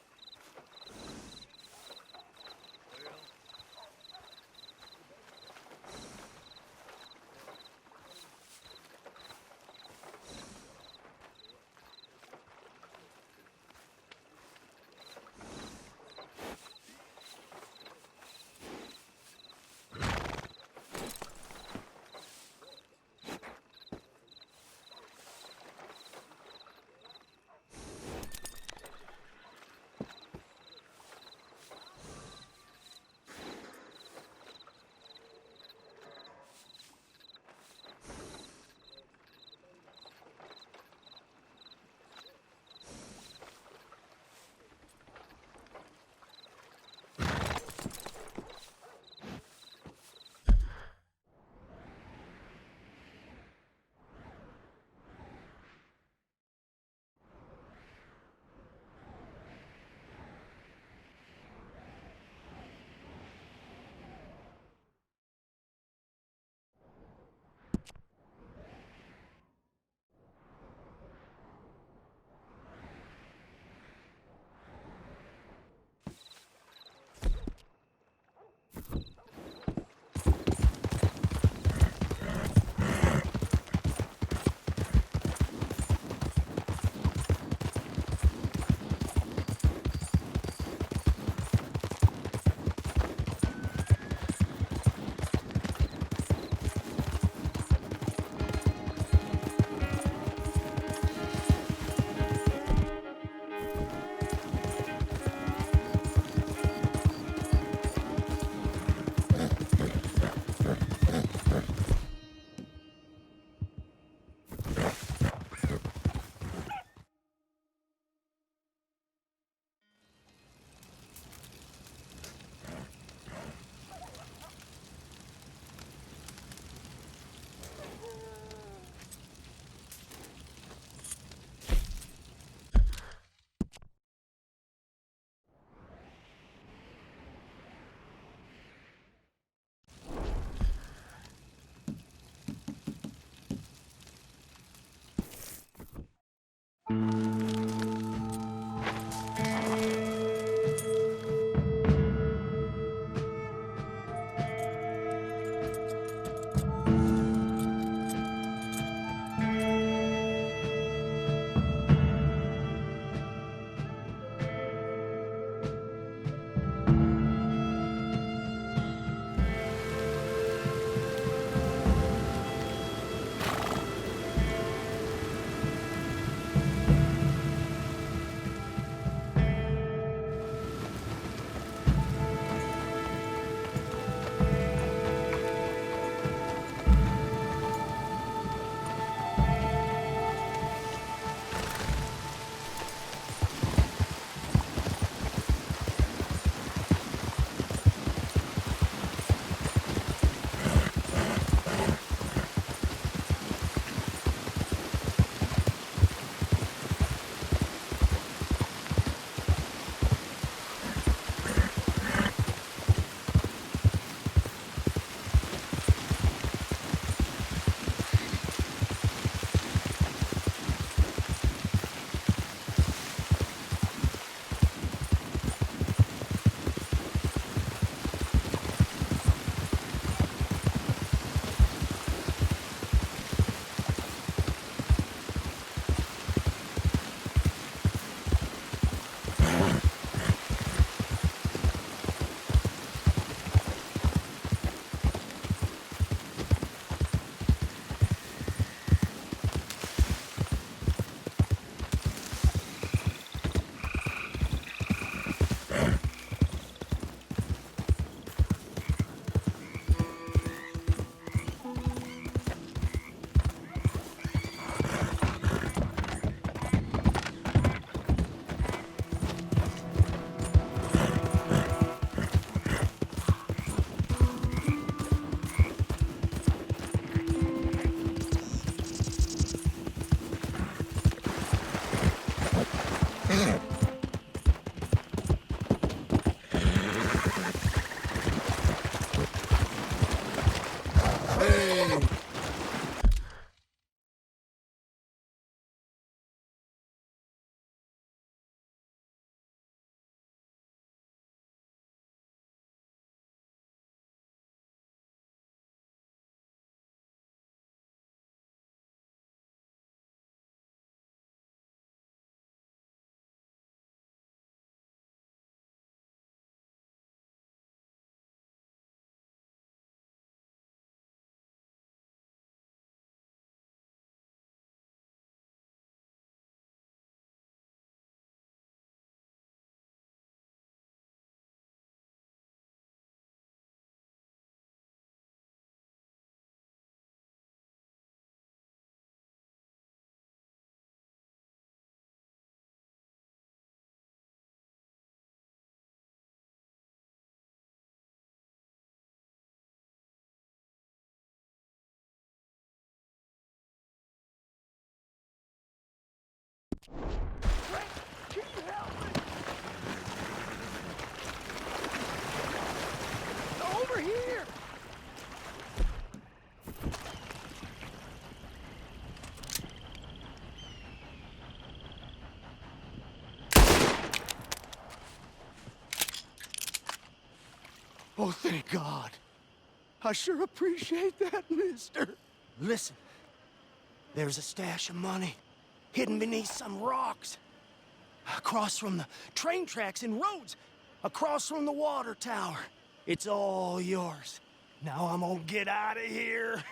Over here! Oh, thank God. I sure appreciate that, mister. Listen, there's a stash of money hidden beneath some rocks. Across from the train tracks and roads. Across from the water tower. It's all yours. Now I'm gonna get out of here.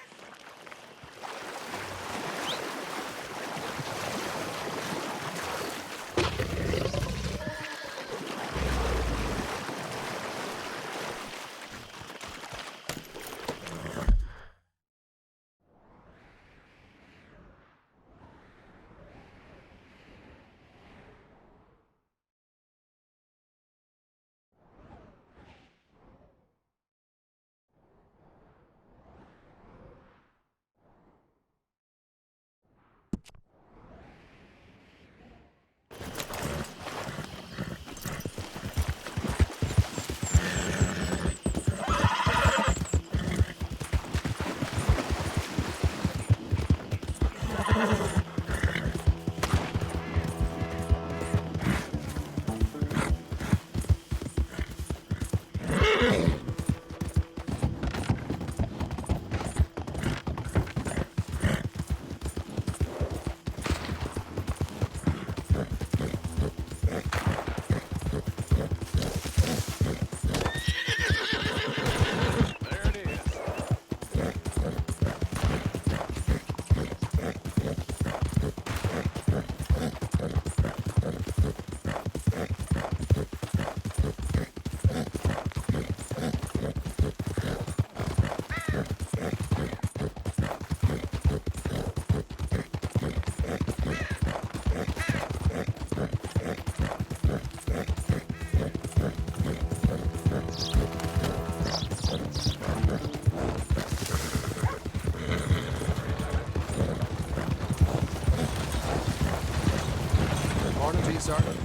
Morning to you, Sergeant.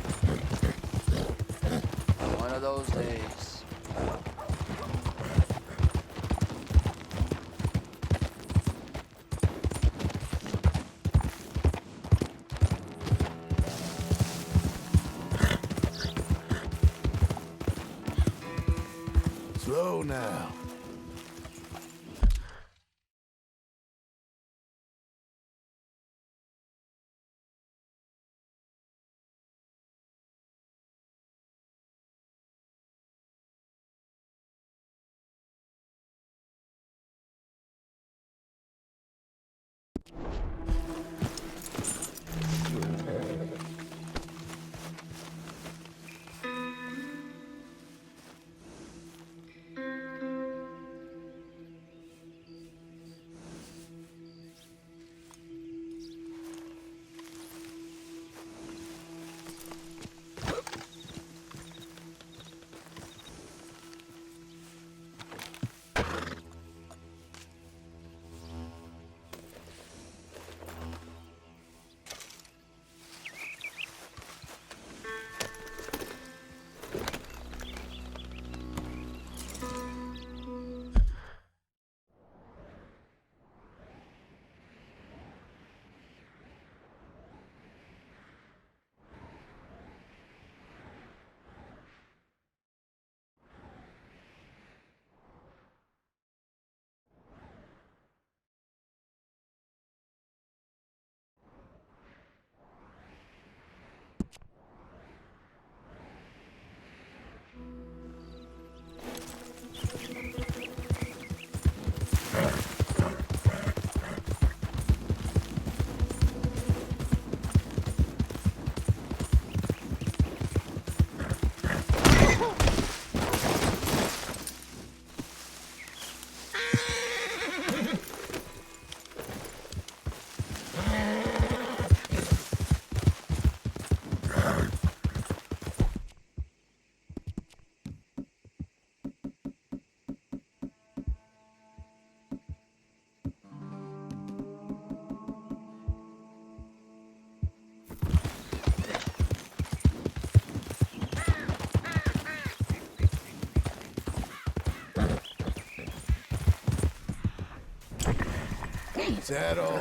One of those days. Slow now. Saddle.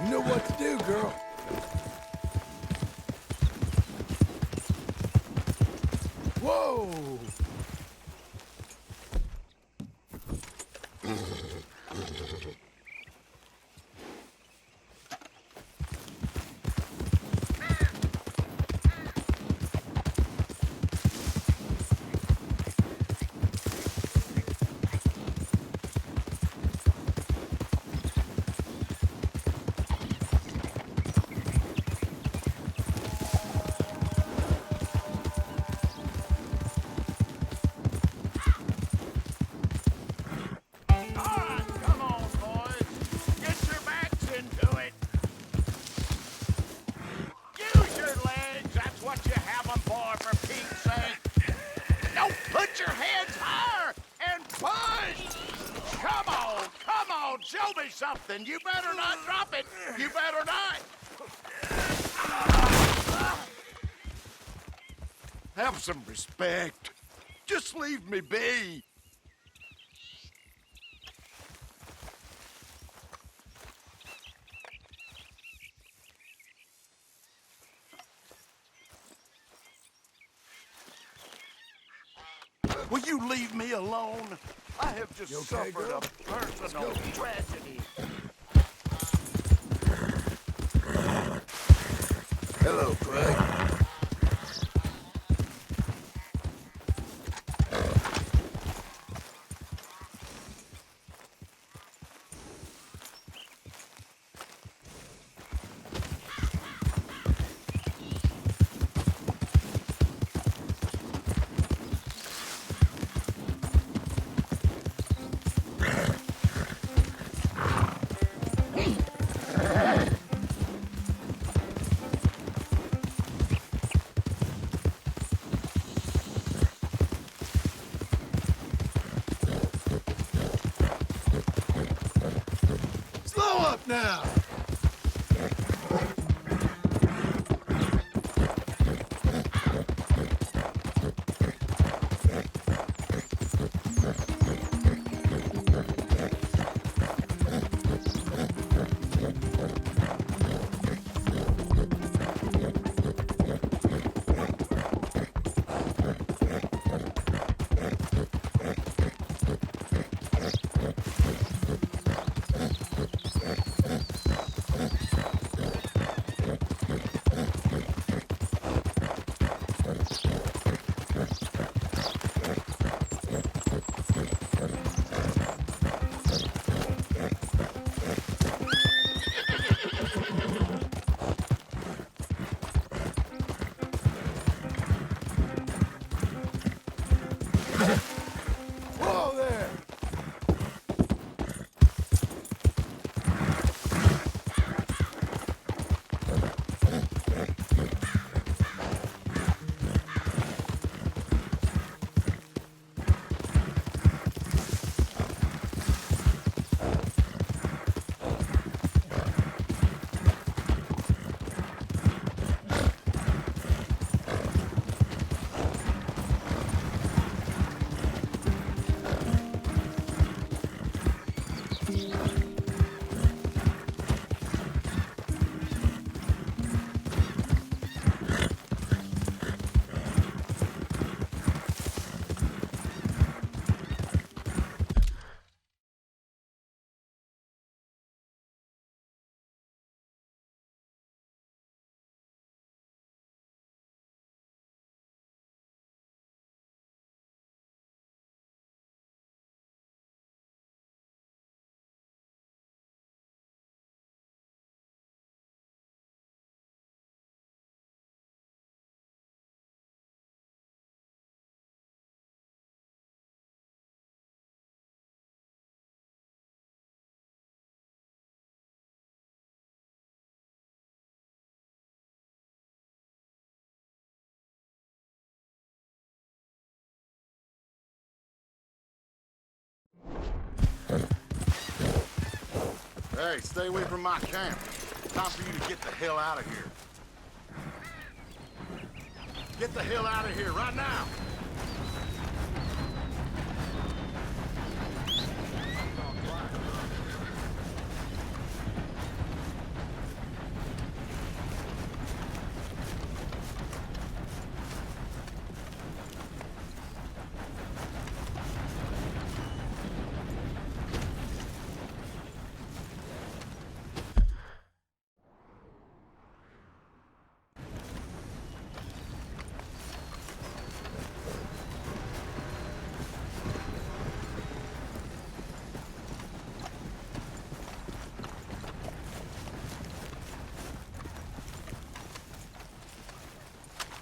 You know what to do, girl. Whoa! Show me something! You better not drop it! You better not! Have some respect. Just leave me be. Will you leave me alone? I have just okay, suffered girl? a personal tragedy. Hello, Craig. Slow up now! Hey, stay away from my camp. Time for you to get the hell out of here. Get the hell out of here right now!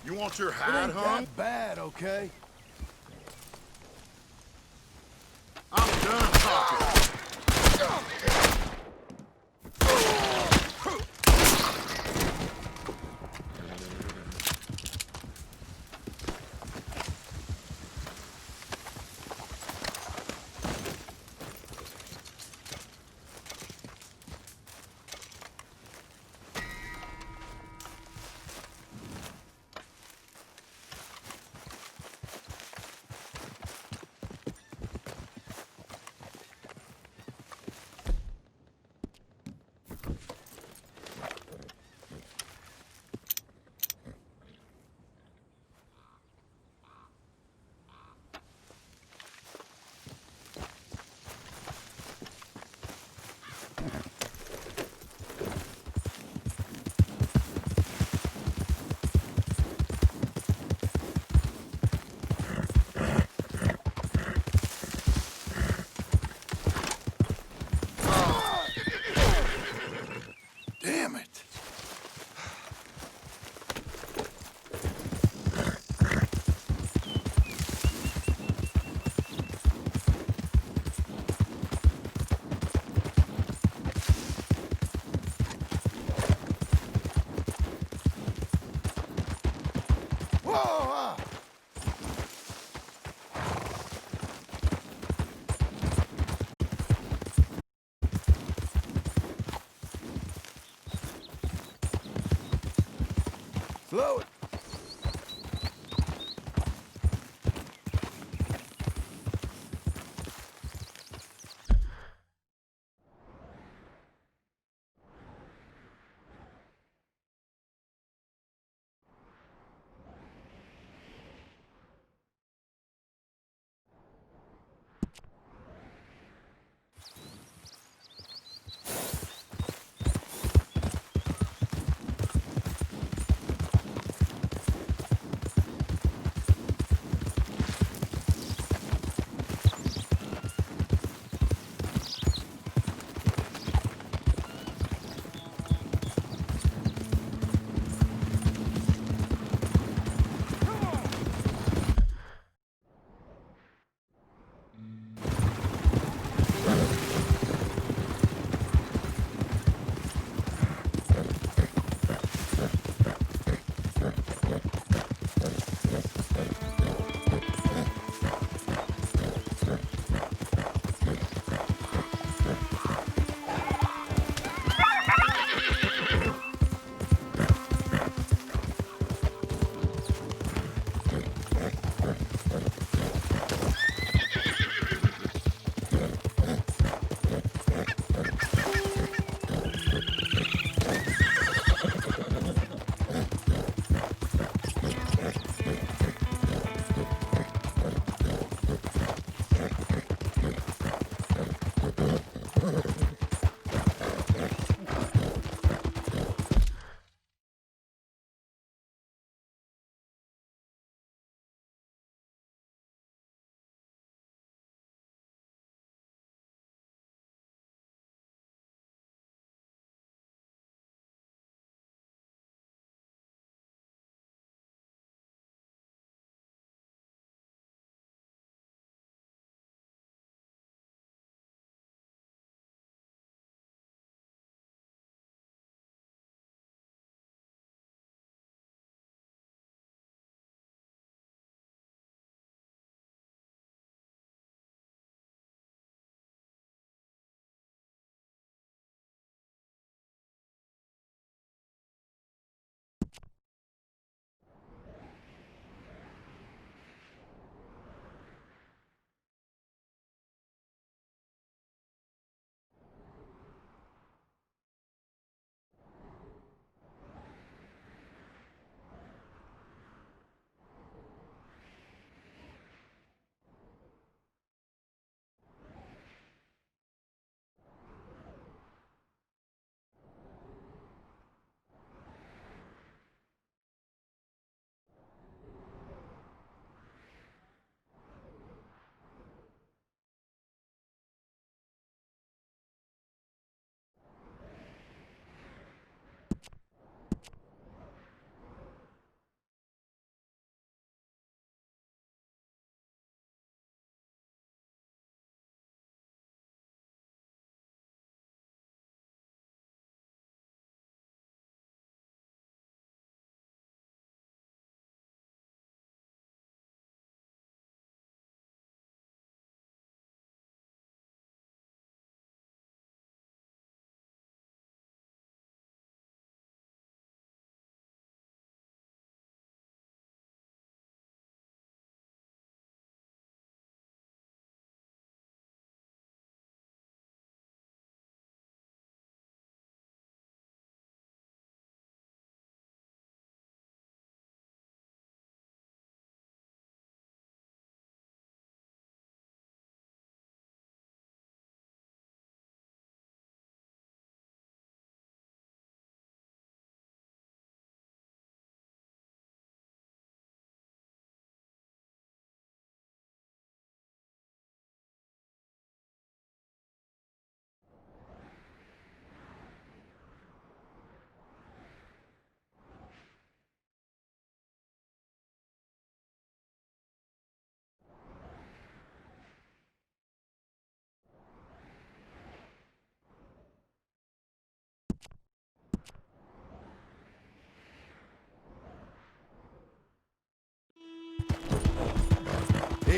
You want your hide It ain't hung? that bad, okay? I'm done talking. Damn it! Whoa! Slow it.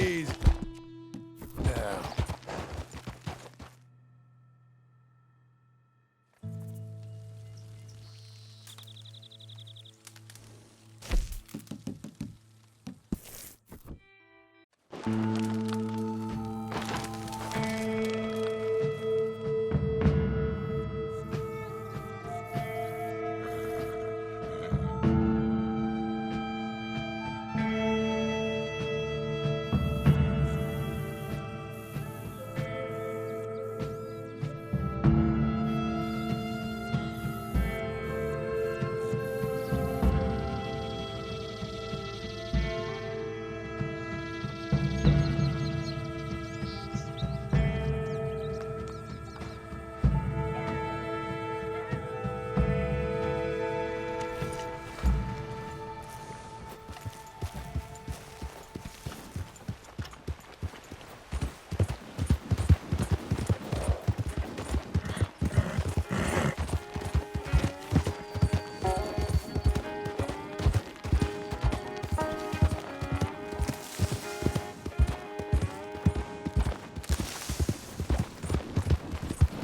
Easy. Now.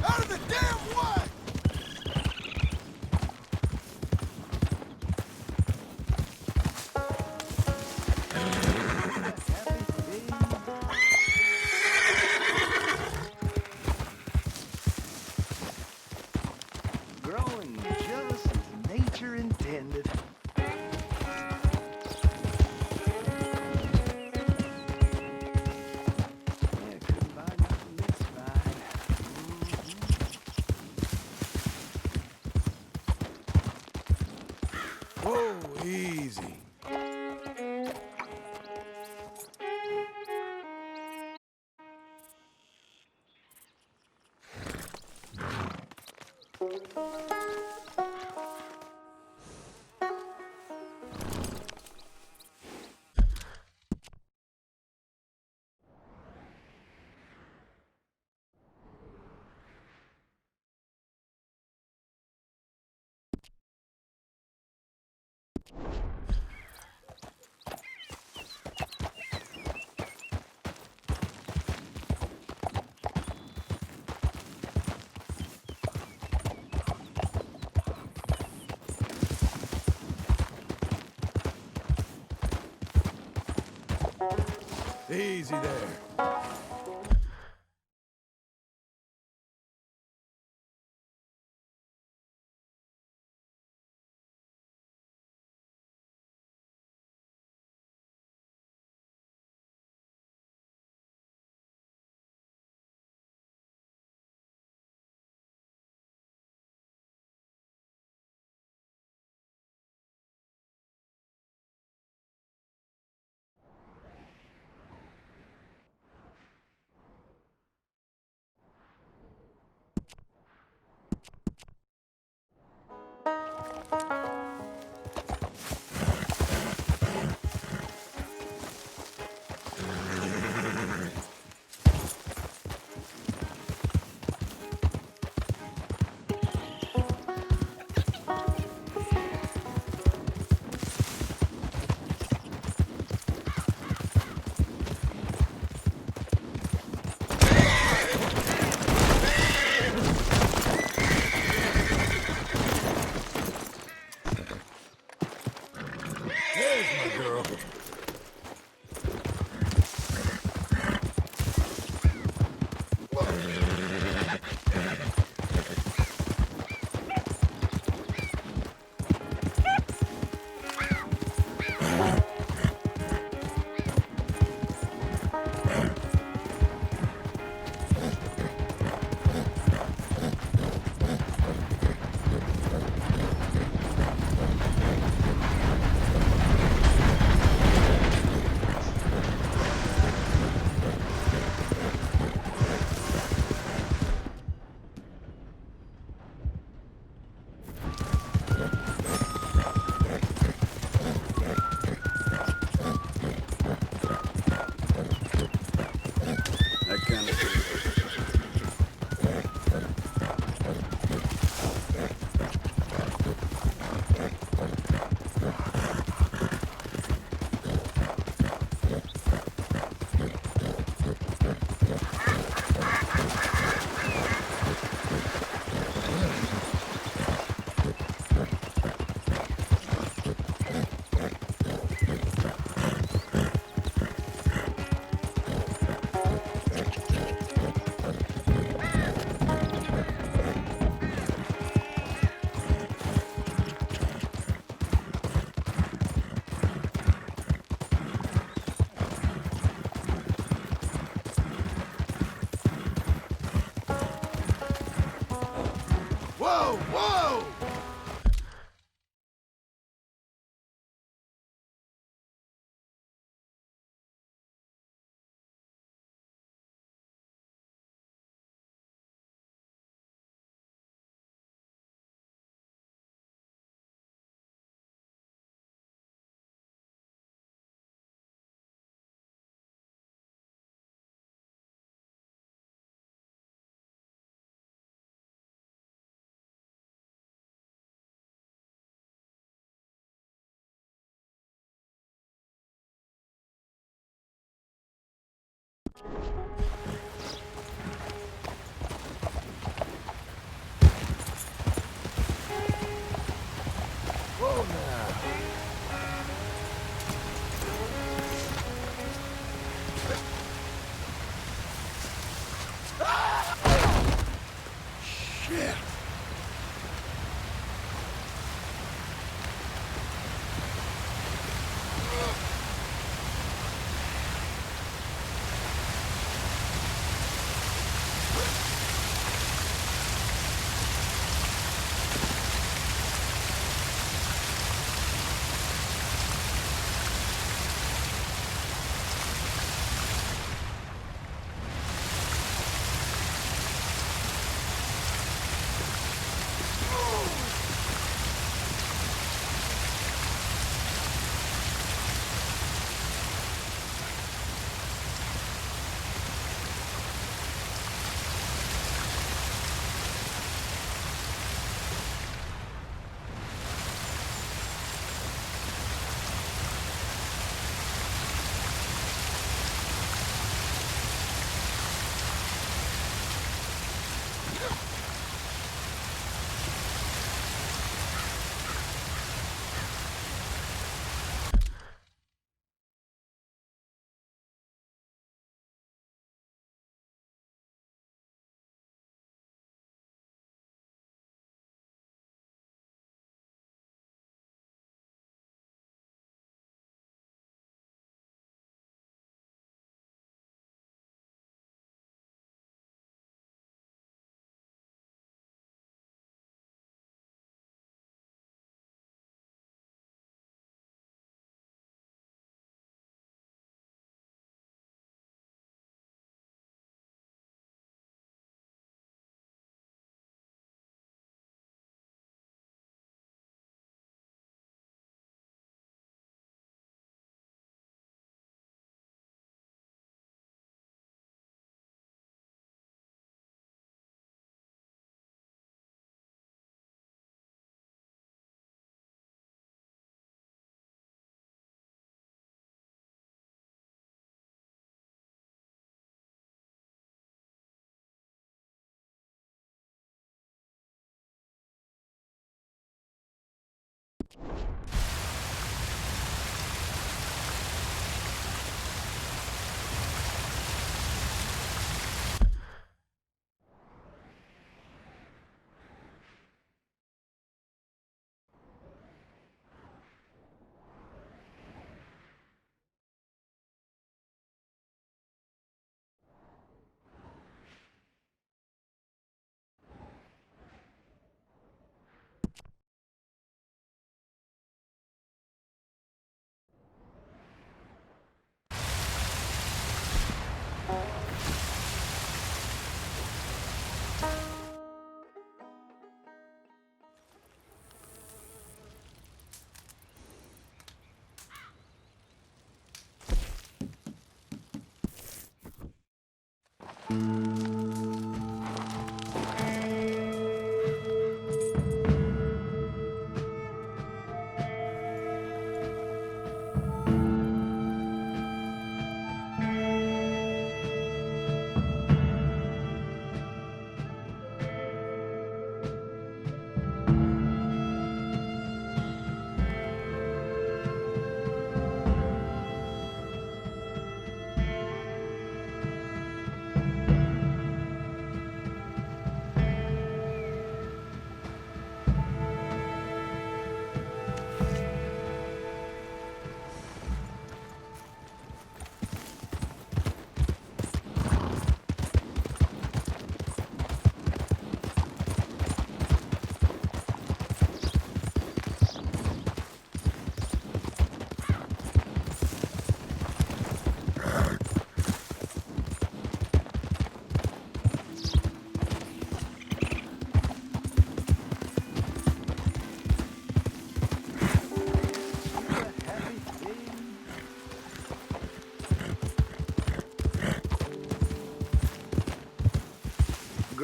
Out of the damn way! Growing just as nature intended. Yeah, couldn't buy nothing this fine. Whoa, easy. Easy there. Whoa! Whoa! Whoa now. Shit.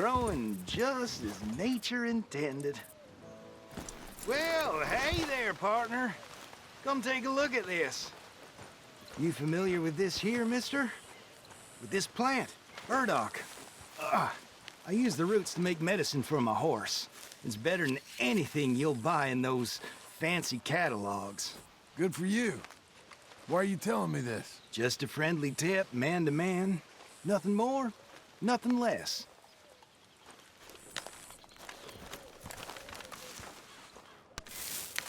growing just as nature intended. Well, hey there, partner. Come take a look at this. You familiar with this here, mister? With this plant, burdock. I use the roots to make medicine for my horse. It's better than anything you'll buy in those fancy catalogs. Good for you. Why are you telling me this? Just a friendly tip, man to man. Nothing more, nothing less.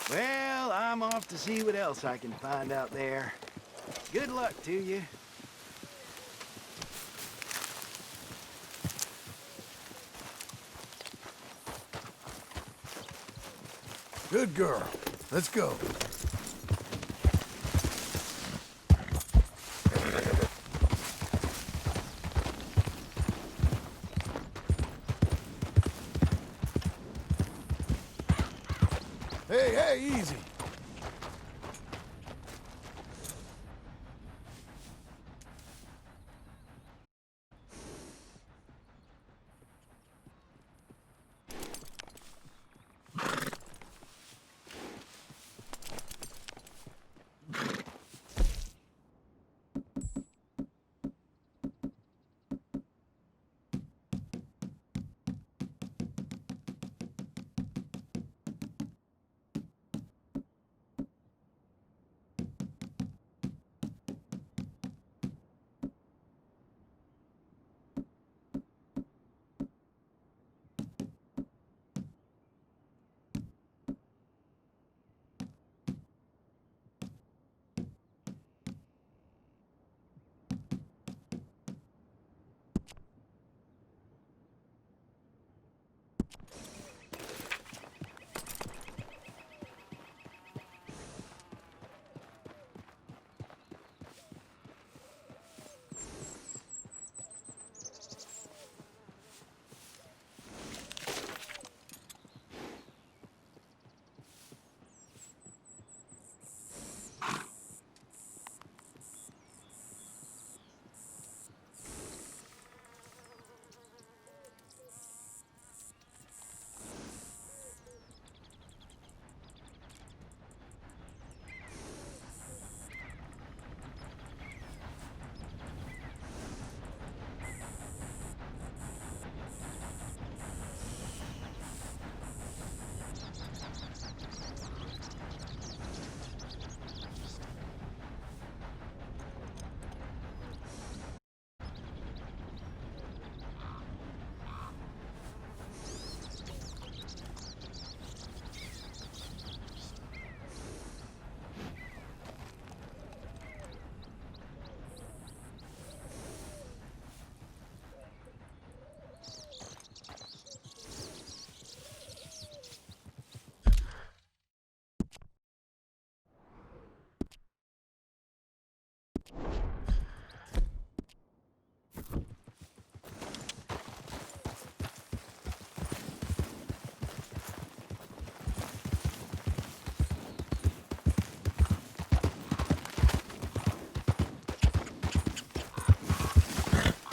Well, I'm off to see what else I can find out there. Good luck to you. Good girl. Let's go. Hey, easy.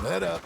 Let up.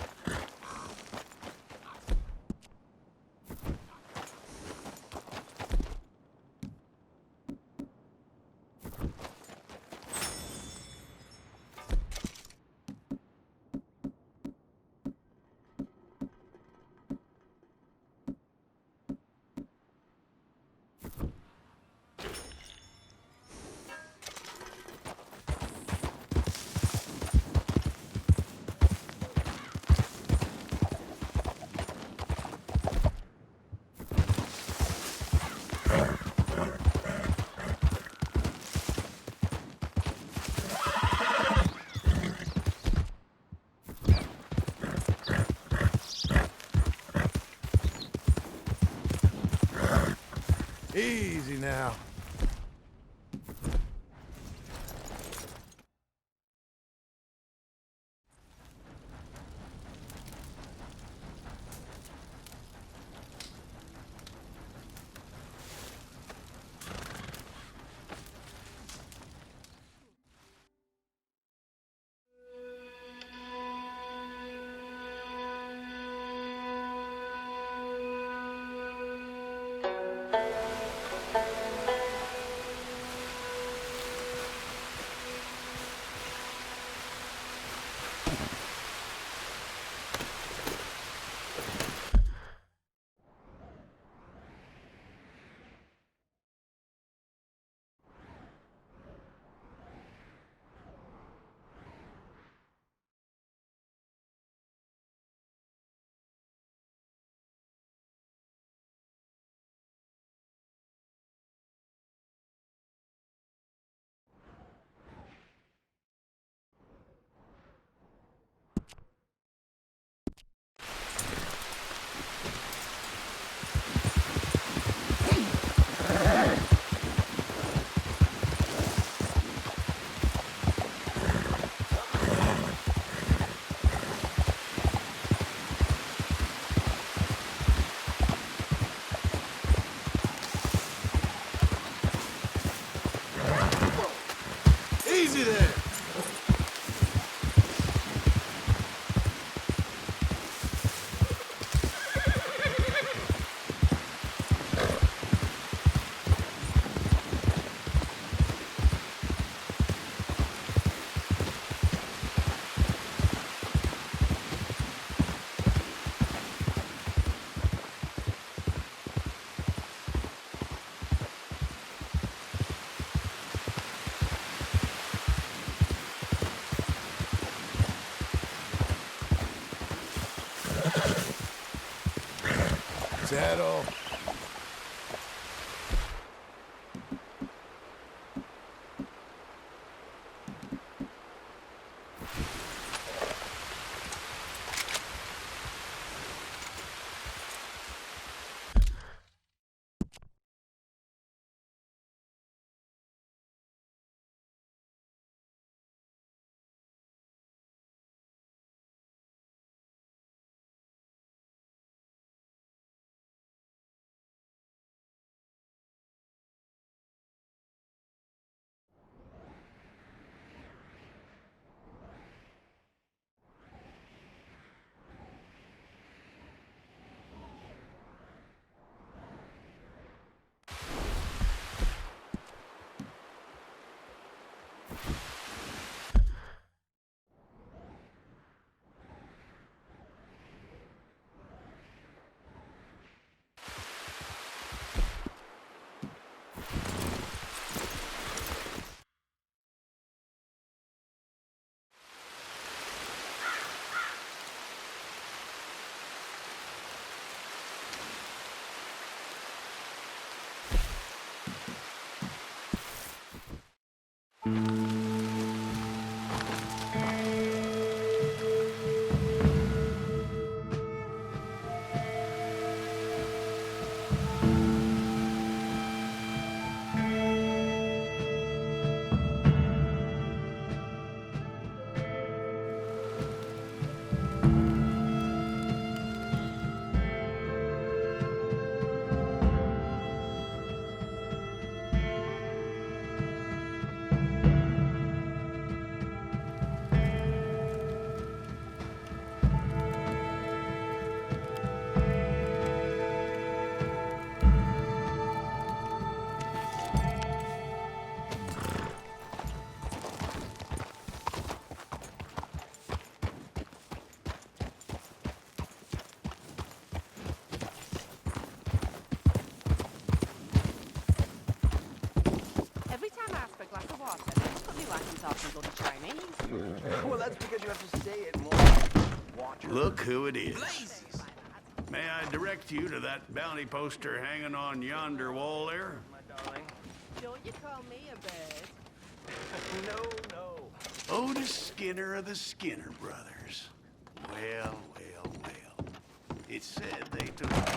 Easy now. Is that all? Well, that's because you have to say it more. Watcher. Look who it is. May I direct you to that bounty poster hanging on yonder wall there? My darling. Don't you call me a bird? No. Otis Skinner of the Skinner Brothers. Well. It said they took the belt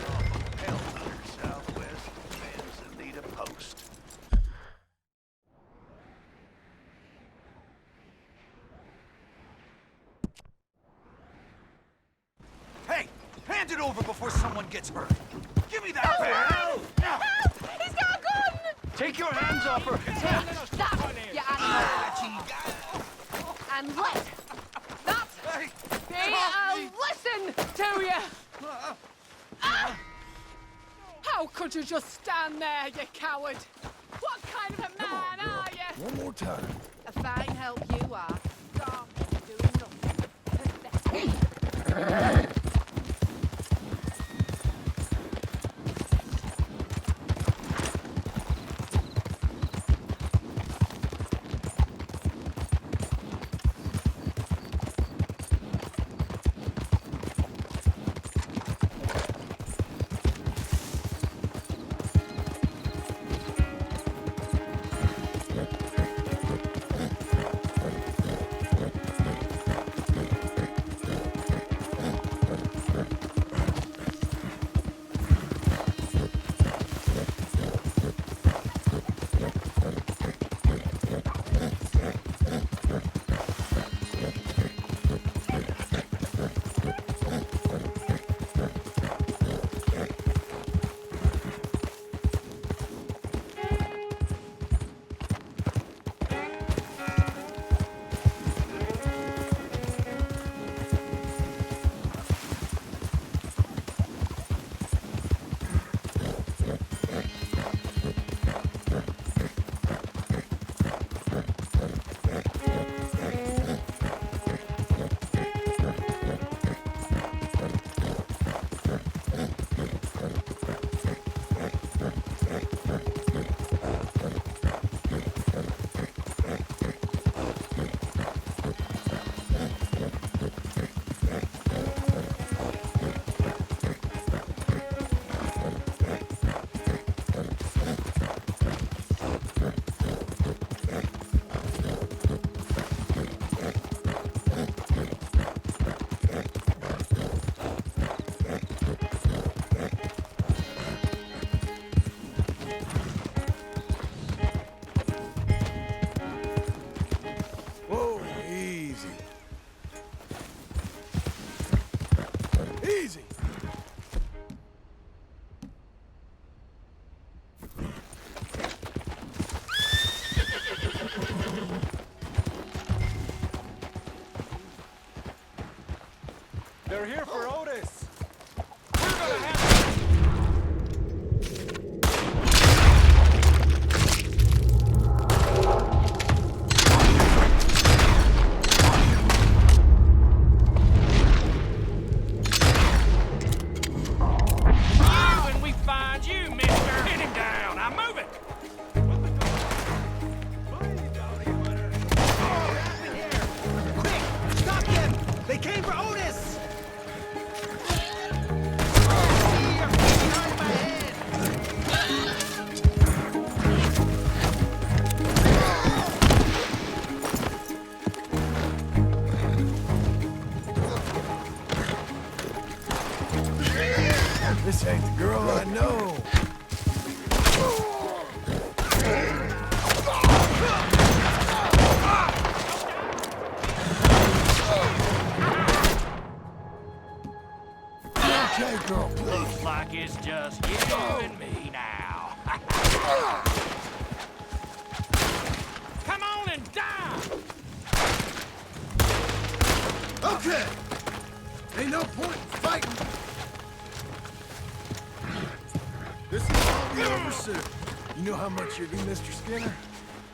off of Pelt Hunter southwest of Manzanita Post. Hey! Hand it over before someone gets hurt! Give me that bag! Help! He's got a gun! Take your hands off her! Stop, you animal! And let that be a lesson to you! How could you just stand there, you coward? What kind of a man are you? One more time. A fine help you are. Stop doing nothing. Pathetic. We're here for Otis. We're gonna have When we find you, mister! Hit him down! Now move it! Stop them! They came for Otis! This ain't the girl I know. Okay, girl, please. Looks like it's just you and me now. Come on and die! Okay. Ain't no point in fighting. This will all be over soon. You know how much you're due, Mr. Skinner?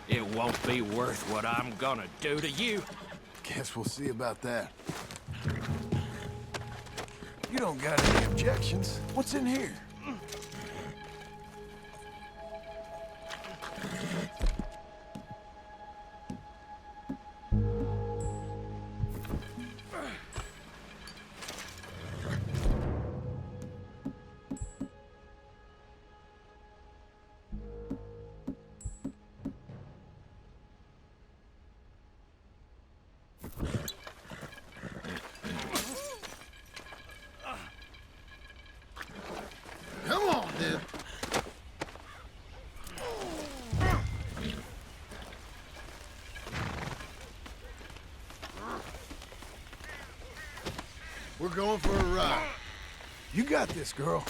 It won't be worth what I'm gonna do to you. Guess we'll see about that. You don't got any objections. What's in here? Come on, then. We're going for a ride. You got this, girl.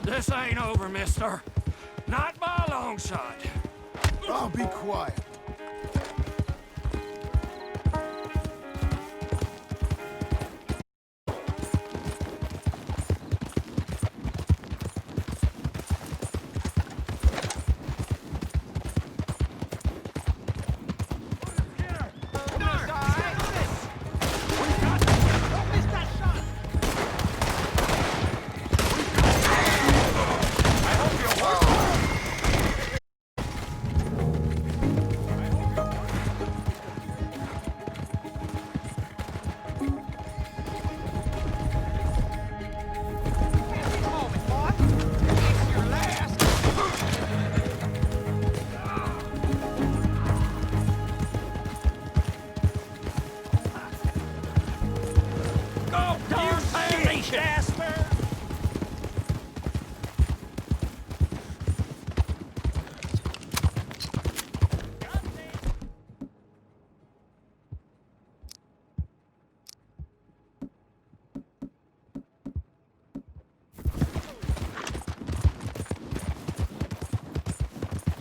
This ain't over, mister. Not by a long shot. Oh, be quiet.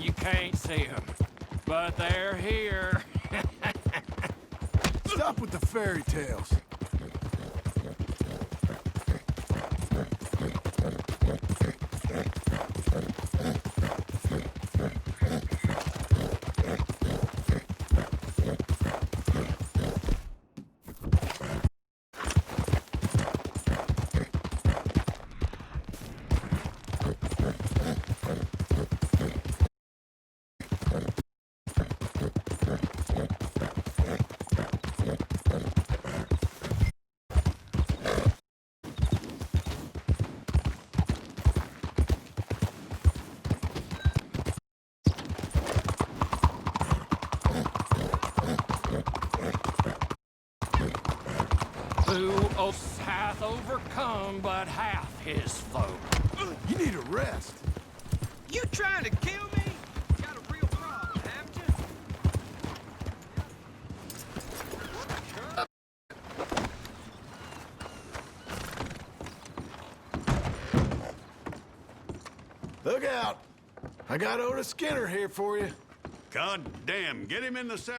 You can't see them, but they're here. Stop with the fairy tales. Who hath overcome but half his foe? You need a rest. You trying to kill me? Got a real problem, haven't you? Look out. I got Otis Skinner here for you. God damn, get him in the saddle.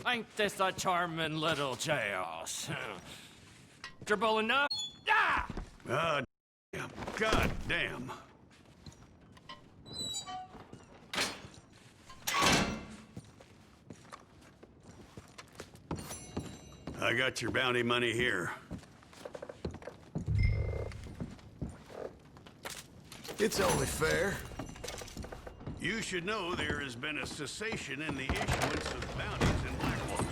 Ain't this a charming little chaos? Trouble enough? Ah! God damn. God damn. I got your bounty money here. It's only fair. You should know there has been a cessation in the issuance of bounties in Blackwater.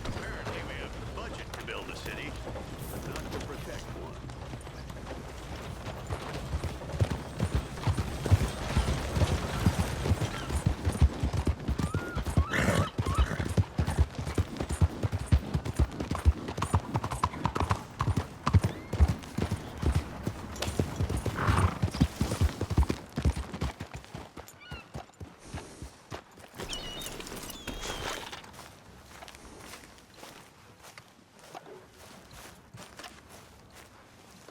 Apparently we have the budget to build a city, but not to protect one.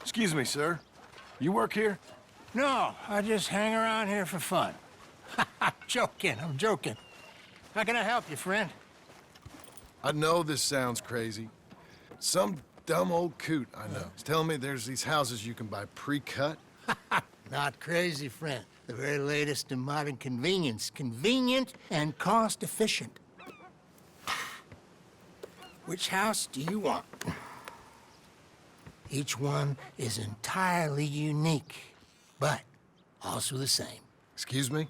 Excuse me, sir. You work here? No, I just hang around here for fun. I'm joking, I'm joking. How can I help you, friend? I know this sounds crazy. Some dumb old coot I know is telling me there's these houses you can buy pre-cut. Not crazy, friend. The very latest in modern convenience. Convenient and cost-efficient. Which house do you want? Each one is entirely unique, but also the same. Excuse me?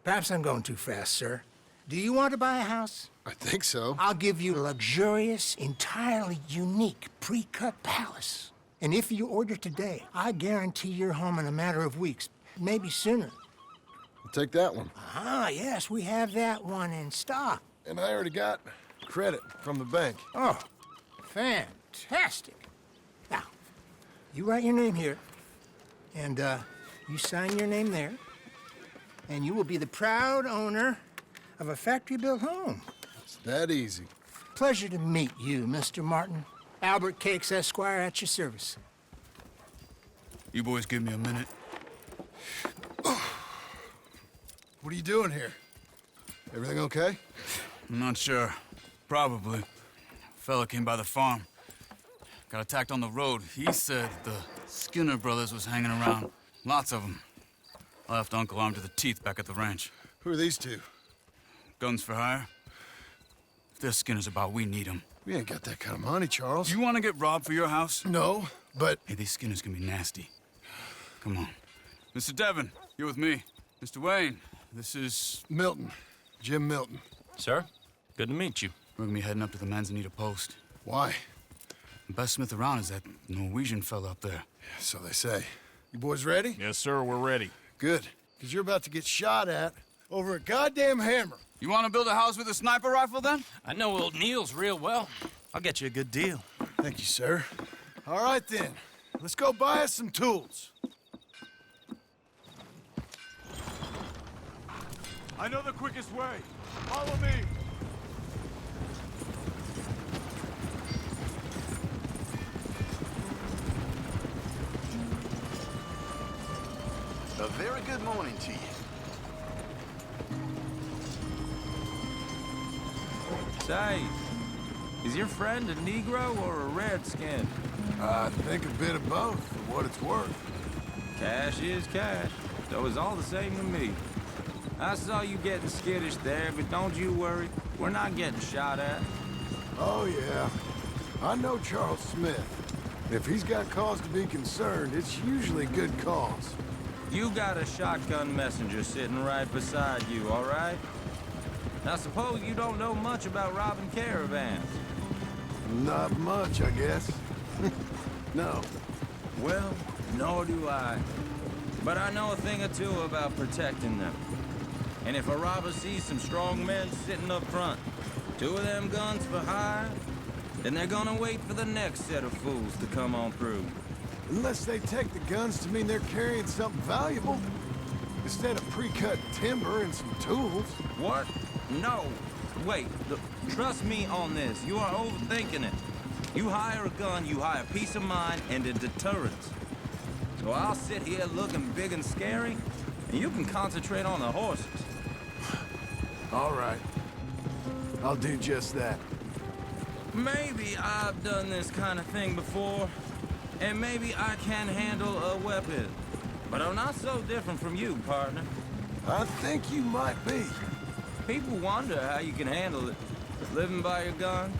Perhaps I'm going too fast, sir. Do you want to buy a house? I think so. I'll give you a luxurious, entirely unique, pre-cut palace. And if you order today, I guarantee you're home in a matter of weeks, maybe sooner. I'll take that one. Ah, yes, we have that one in stock. And I already got credit from the bank. Oh, fantastic. Now, you write your name here, and you sign your name there, and you will be the proud owner of a factory-built home. It's that easy. Pleasure to meet you, Mr. Martin. Albert Cakes, Esquire, at your service. You boys give me a minute. What are you doing here? Everything okay? I'm not sure. Probably. Fella came by the farm. Got attacked on the road. He said the Skinner brothers was hanging around. Lots of them. I left Uncle armed to the teeth back at the ranch. Who are these two? Guns for hire. If they're Skinner's about, we need them. We ain't got that kind of money, Charles. You want to get robbed for your house? No, but... Hey, these Skinners can be nasty. Come on. Mr. Devon, you're with me. Mr. Wayne, this is... Milton. Jim Milton. Sir, good to meet you. We're gonna be heading up to the Manzanita post. Why? The best smith around is that Norwegian fella up there. So they say. You boys ready? Yes, sir, we're ready. Good. Because you're about to get shot at over a goddamn hammer. You want to build a house with a sniper rifle, then? I know old Neil's real well. I'll get you a good deal. Thank you, sir. All right, then. Let's go buy us some tools. I know the quickest way. Follow me. A very good morning to you. Say, is your friend a Negro or a Redskin? I think a bit of both, for what it's worth. Cash is cash, so it's all the same to me. I saw you getting skittish there, but don't you worry. We're not getting shot at. Oh, yeah. I know Charles Smith. If he's got cause to be concerned, it's usually good cause. You got a shotgun messenger sitting right beside you, all right? Now, suppose you don't know much about robbing caravans. Not much, I guess. No. Well, nor do I. But I know a thing or two about protecting them. And if a robber sees some strong men sitting up front, 2 of them guns for hire, then they're gonna wait for the next set of fools to come on through. Unless they take the guns to mean they're carrying something valuable. Instead of pre-cut timber and some tools. What? No. Wait, trust me on this. You are overthinking it. You hire a gun, you hire peace of mind and a deterrence. So I'll sit here looking big and scary, and you can concentrate on the horses. All right. I'll do just that. Maybe I've done this kind of thing before, and maybe I can handle a weapon. But I'm not so different from you, partner. I think you might be. People wonder how you can handle it, living by your gun.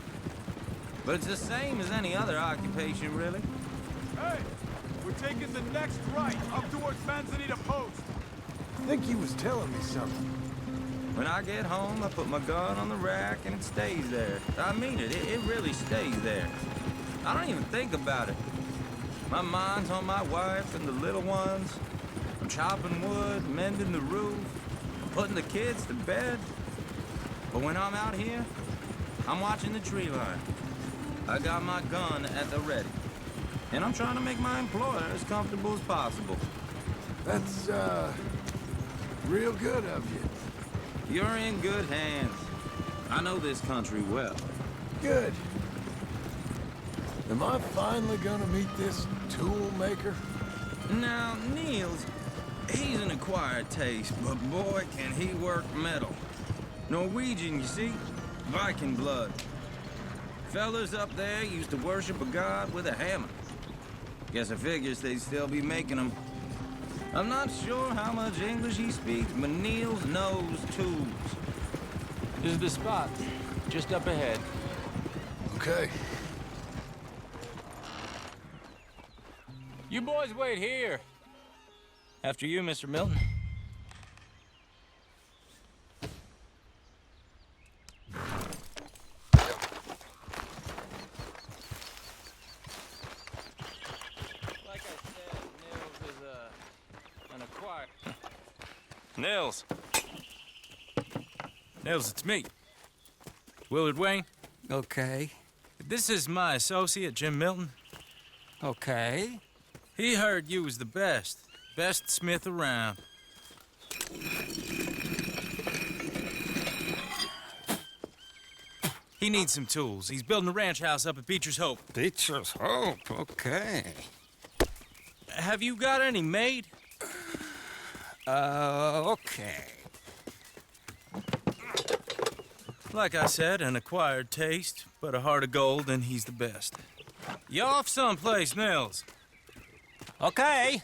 But it's the same as any other occupation, really. Hey, we're taking the next right, up towards Manzanita Post. I think he was telling me something. When I get home, I put my gun on the rack and it stays there. I mean it, it really stays there. I don't even think about it. My mind's on my wife and the little ones. I'm chopping wood, mending the roof, putting the kids to bed. But when I'm out here, I'm watching the tree line. I got my gun at the ready. And I'm trying to make my employer as comfortable as possible. That's, real good of you. You're in good hands. I know this country well. Good. Am I finally gonna meet this tool maker? Now, Niels, he's an acquired taste, but boy, can he work metal. Norwegian, you see? Viking blood. Fellas up there used to worship a god with a hammer. Guess I figures they'd still be making them. I'm not sure how much English he speaks, but Niels knows tools. This is the spot, just up ahead. Okay. You boys wait here. After you, Mr. Milton. Like I said, Nils is an acquired. Nils. Nils, it's me. Willard Wayne. Okay. This is my associate, Jim Milton. Okay. He heard you was the best smith around. He needs some tools. He's building a ranch house up at Beecher's Hope. Beecher's Hope, okay. Have you got any made? Okay. Like I said, an acquired taste, but a heart of gold, and he's the best. You off someplace, Nils? Okay.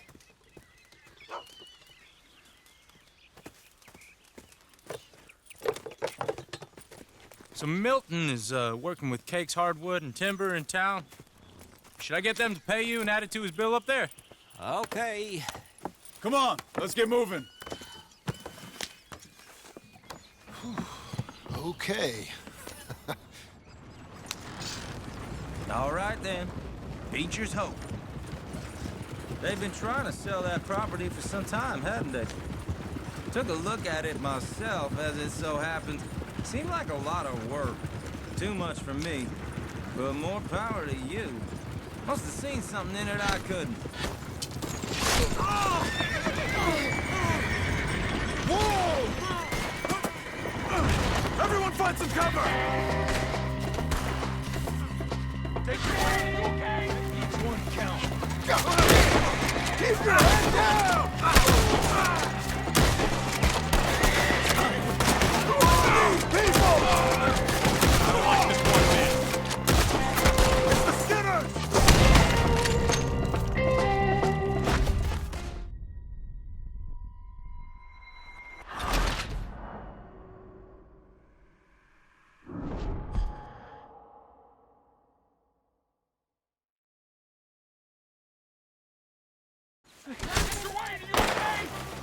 So Milton is working with Cakes Hardwood and Timber in town. Should I get them to pay you and add it to his bill up there? Okay. Come on, let's get moving. Okay. All right, then. Beecher's Hope. They've been trying to sell that property for some time, haven't they? Took a look at it myself, as it so happens. Seemed like a lot of work. Too much for me. But more power to you. Must have seen something in it I couldn't. Whoa! Everyone find some cover! Take your aim, okay? Each one count. Keep your head down! These people! I don't like this one bit. It's the Skinners!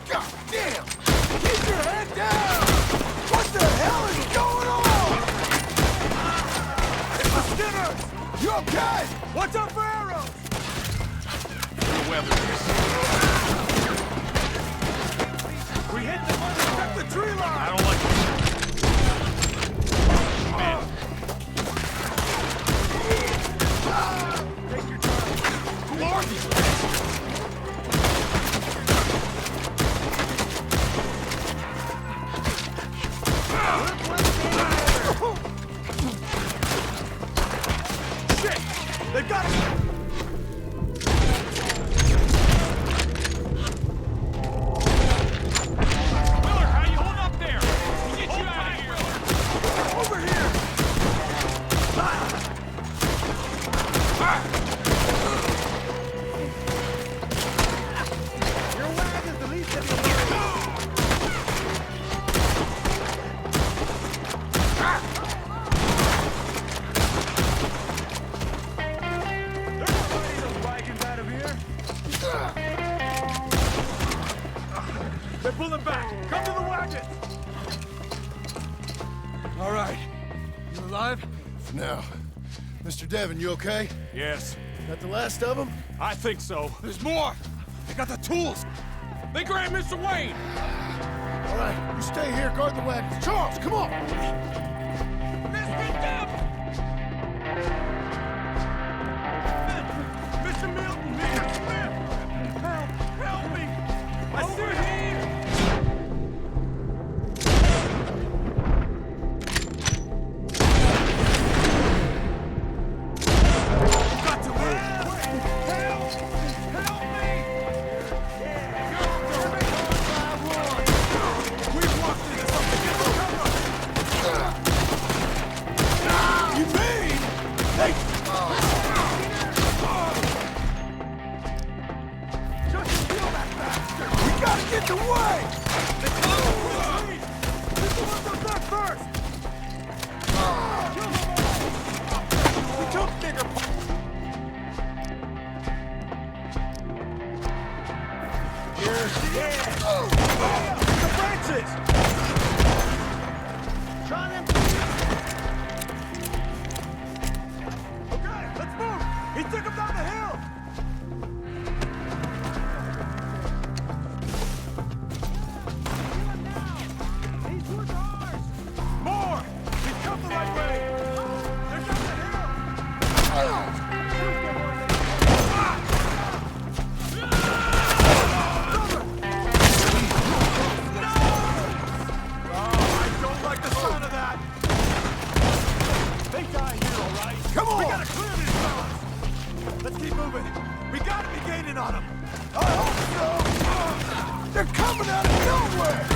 God damn! Keep your head down! What the hell is going on? It's the Skinners! You okay? Watch out for arrows! We'll weather this. We hit them under the tree line! I don't like this. Take your time. Who are these bastards? Shit! They've got us! Willard, how you holding up there? We'll get you out of here! Your wagon's the least of your worries. They're pulling back! Come to the wagon! All right. You alive? Now, Mr. Devon, you okay? Yes. Got the last of them? I think so. There's more! They got the tools! They grabbed Mr. Wayne! All right, you stay here, guard the wagons. Charles, come on! Mr. Devon! Mr. Milton! Mr. Smith! Help me! I see him! Get away! We took bigger. The branches! Try them. Okay, let's move! He took him down the hill! More! He's come the right way! They're down the hill! I don't like the sound of that! They die here, all right? Come on! We gotta clear these fellas! Let's keep moving! We gotta be gaining on them! I hope so! They're coming out of nowhere!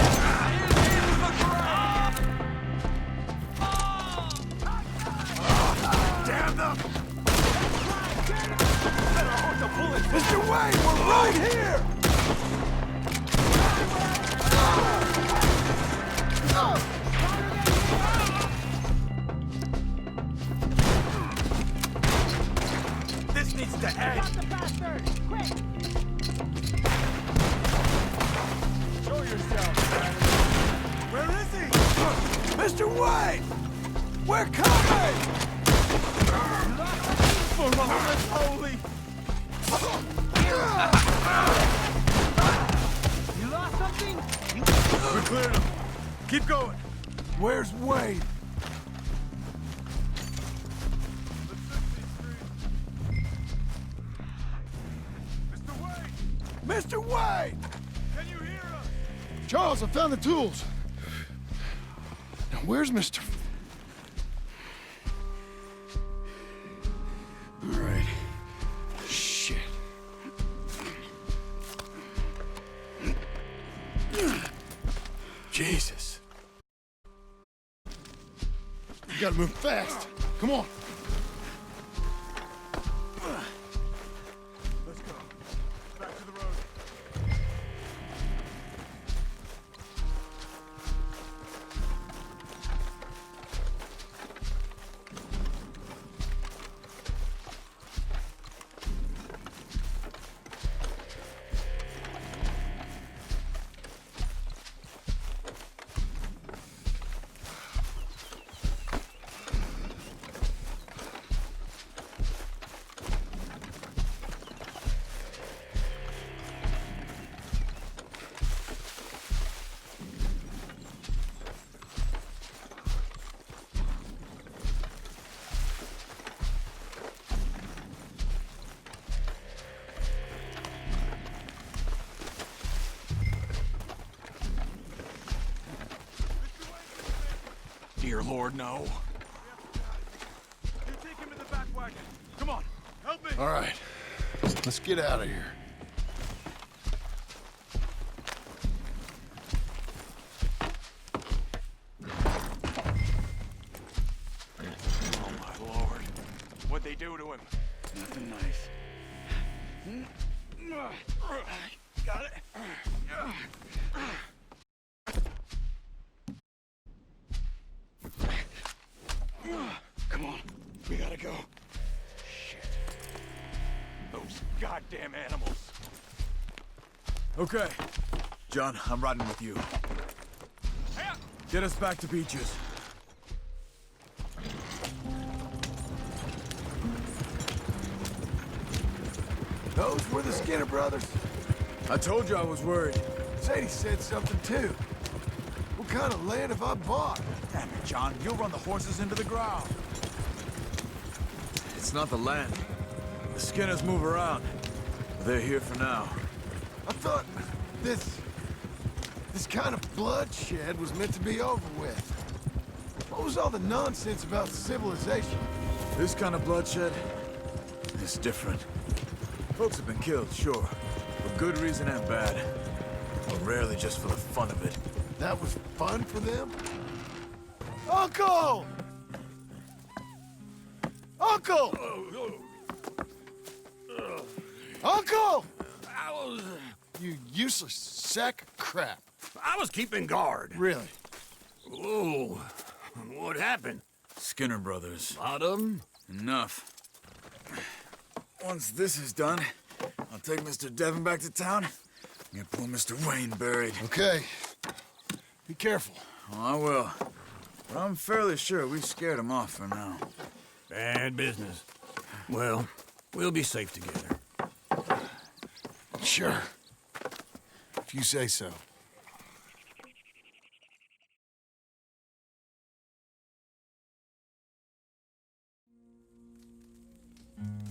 Damn them! Mr. Wayne, we're right here! This needs to end! Show yourself, man. Where is he? Mr. Wayne! We're coming! For all that's holy! You lost something? We cleared him. Keep going. Where's Wayne? Mr. Wayne! Mr. Wayne! Can you hear us? Charles, I found the tools. Now, where's Mr. All right. Shit. Jesus. You gotta move fast. Come on. Let's go. Back to the road. Dear Lord, no. You take him in the back wagon. Come on, help me. All right. Let's get out of here. Oh, my Lord. What'd they do to him? Nothing nice. Got it. Come on, we gotta go. Shit. Those goddamn animals. Okay. John, I'm riding with you. Get us back to Beaches. Those were the Skinner brothers? I told you I was worried. Sadie said something too. What kind of land have I bought? Damn it, John. You'll run the horses into the ground. It's not the land. The Skinners move around. They're here for now. I thought this kind of bloodshed was meant to be over with. What was all the nonsense about civilization? This kind of bloodshed is different. Folks have been killed, sure. For good reason and bad. But rarely just for the fun of it. That was fun for them? Uncle! Uncle! Uncle! You useless sack of crap. I was keeping guard. Really? Whoa. What happened? Skinner brothers. A lot of them? Enough. Once this is done, I'll take Mr. Devon back to town and get poor Mr. Wayne buried. Okay. Be careful. Oh, I will. But I'm fairly sure we scared him off for now. Bad business. Well, we'll be safe together. Sure. If you say so.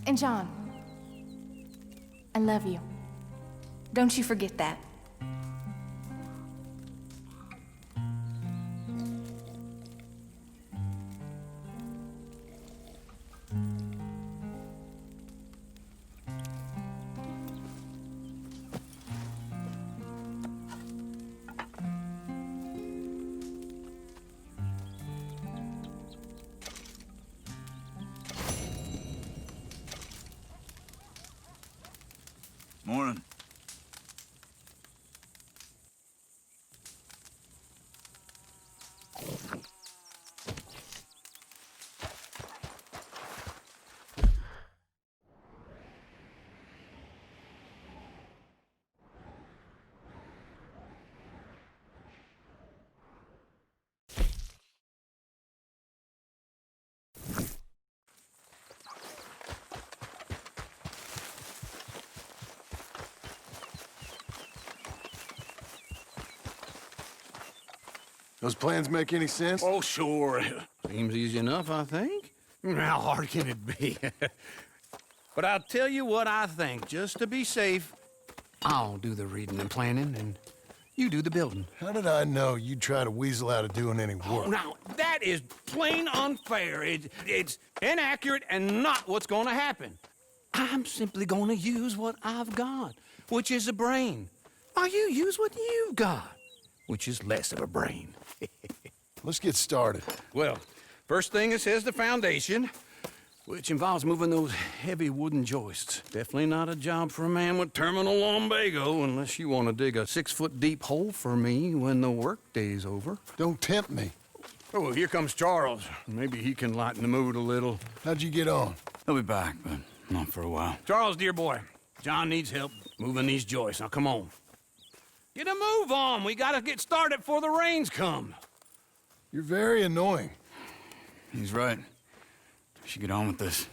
And John, I love you. Don't you forget that. Morning. Those plans make any sense? Oh, sure. Seems easy enough, I think. How hard can it be? But I'll tell you what I think, just to be safe. I'll do the reading and planning, and you do the building. How did I know you'd try to weasel out of doing any Oh, work? now, that is plain unfair. It's inaccurate and not what's gonna happen. I'm simply gonna use what I've got, which is a brain. While you use what you've got, which is less of a brain. Let's get started. Well, first thing it says the foundation, which involves moving those heavy wooden joists. Definitely not a job for a man with terminal lumbago unless you want to dig a 6-foot deep hole for me when the workday's over. Don't tempt me. Oh, here comes Charles. Maybe he can lighten the mood a little. How'd you get on? He'll be back, but not for a while. Charles, dear boy, John needs help moving these joists. Now, come on. Get a move on. We gotta get started before the rains come. You're very annoying. He's right. We should get on with this.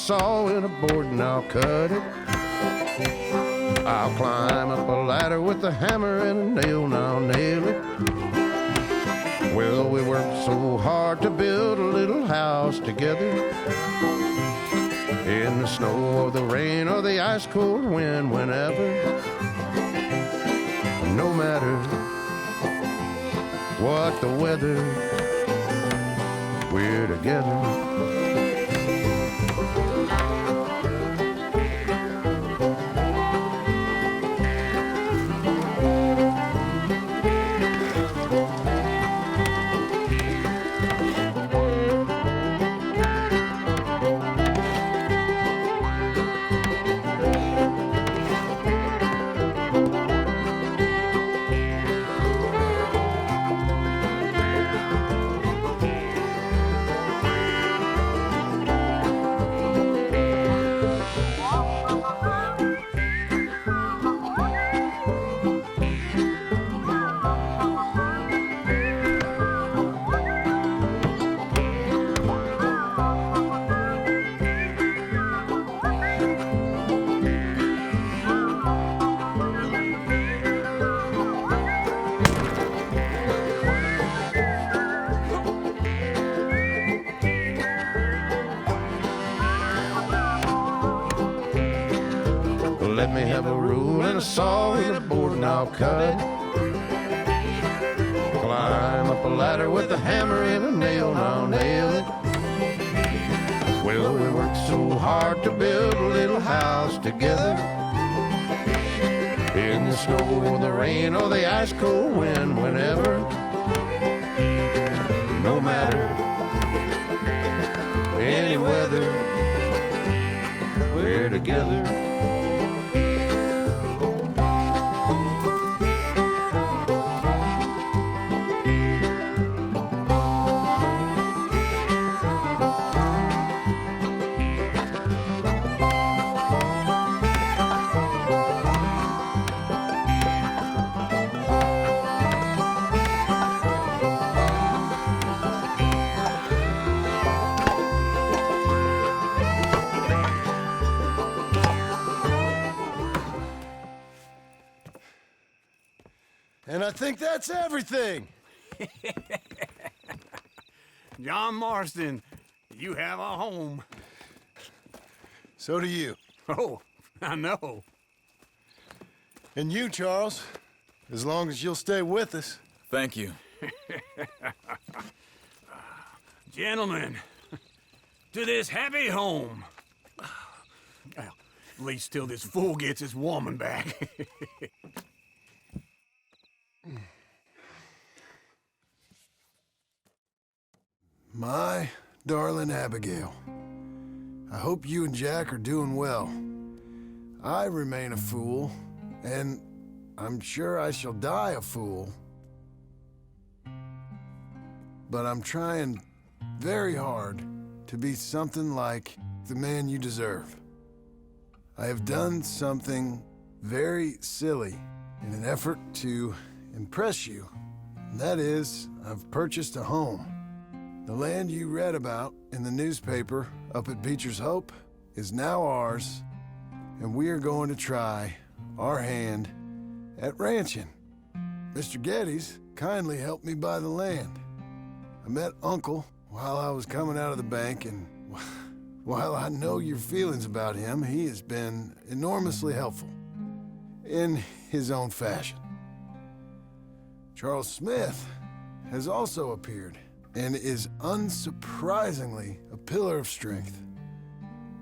saw in a board and I'll cut it. I'll climb up a ladder with a hammer and a nail and I'll nail it. Well, we worked so hard to build a little house together. In the snow or the rain or the ice cold wind, whenever. No matter what the weather, we're together. Let me have a rule and a saw and a board and I'll cut it. Climb up a ladder with a hammer and a nail and I'll nail it. Well, we worked so hard to build a little house together. In the snow or the rain or the ice cold wind, whenever. No matter any weather, we're together. And I think that's everything. John Marston, you have a home. So do you. Oh, I know. And you, Charles, as long as you'll stay with us. Thank you. Gentlemen, to this happy home. Well, at least till this fool gets his woman back. My darling Abigail, I hope you and Jack are doing well. I remain a fool, and I'm sure I shall die a fool. But I'm trying very hard to be something like the man you deserve. I have done something very silly in an effort to impress you. And that is, I've purchased a home. The land you read about in the newspaper up at Beecher's Hope is now ours, and we are going to try our hand at ranching. Mr. Geddes kindly helped me buy the land. I met Uncle while I was coming out of the bank, and while I know your feelings about him, he has been enormously helpful in his own fashion. Charles Smith has also appeared and is unsurprisingly a pillar of strength.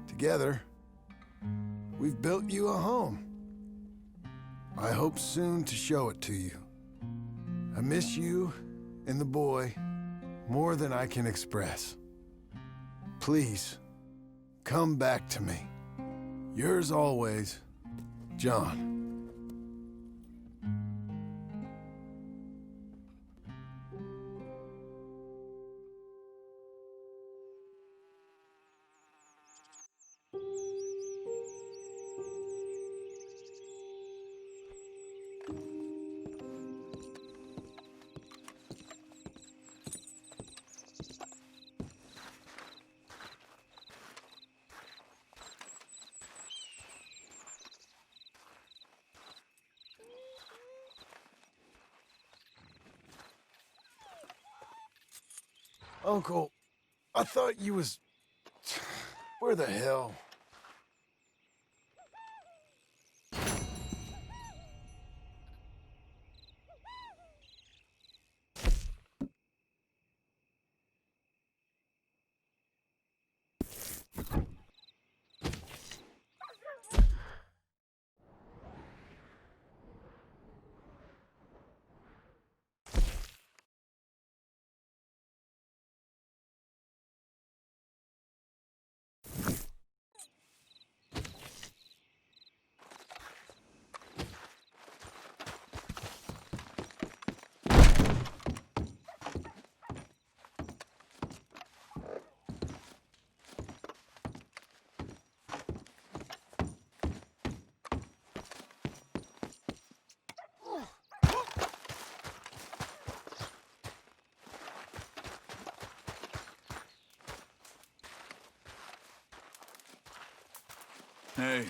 Together, we've built you a home. I hope soon to show it to you. I miss you and the boy more than I can express. Please, come back to me. Yours always, John. Uncle, I thought you was... Where the hell? Hey,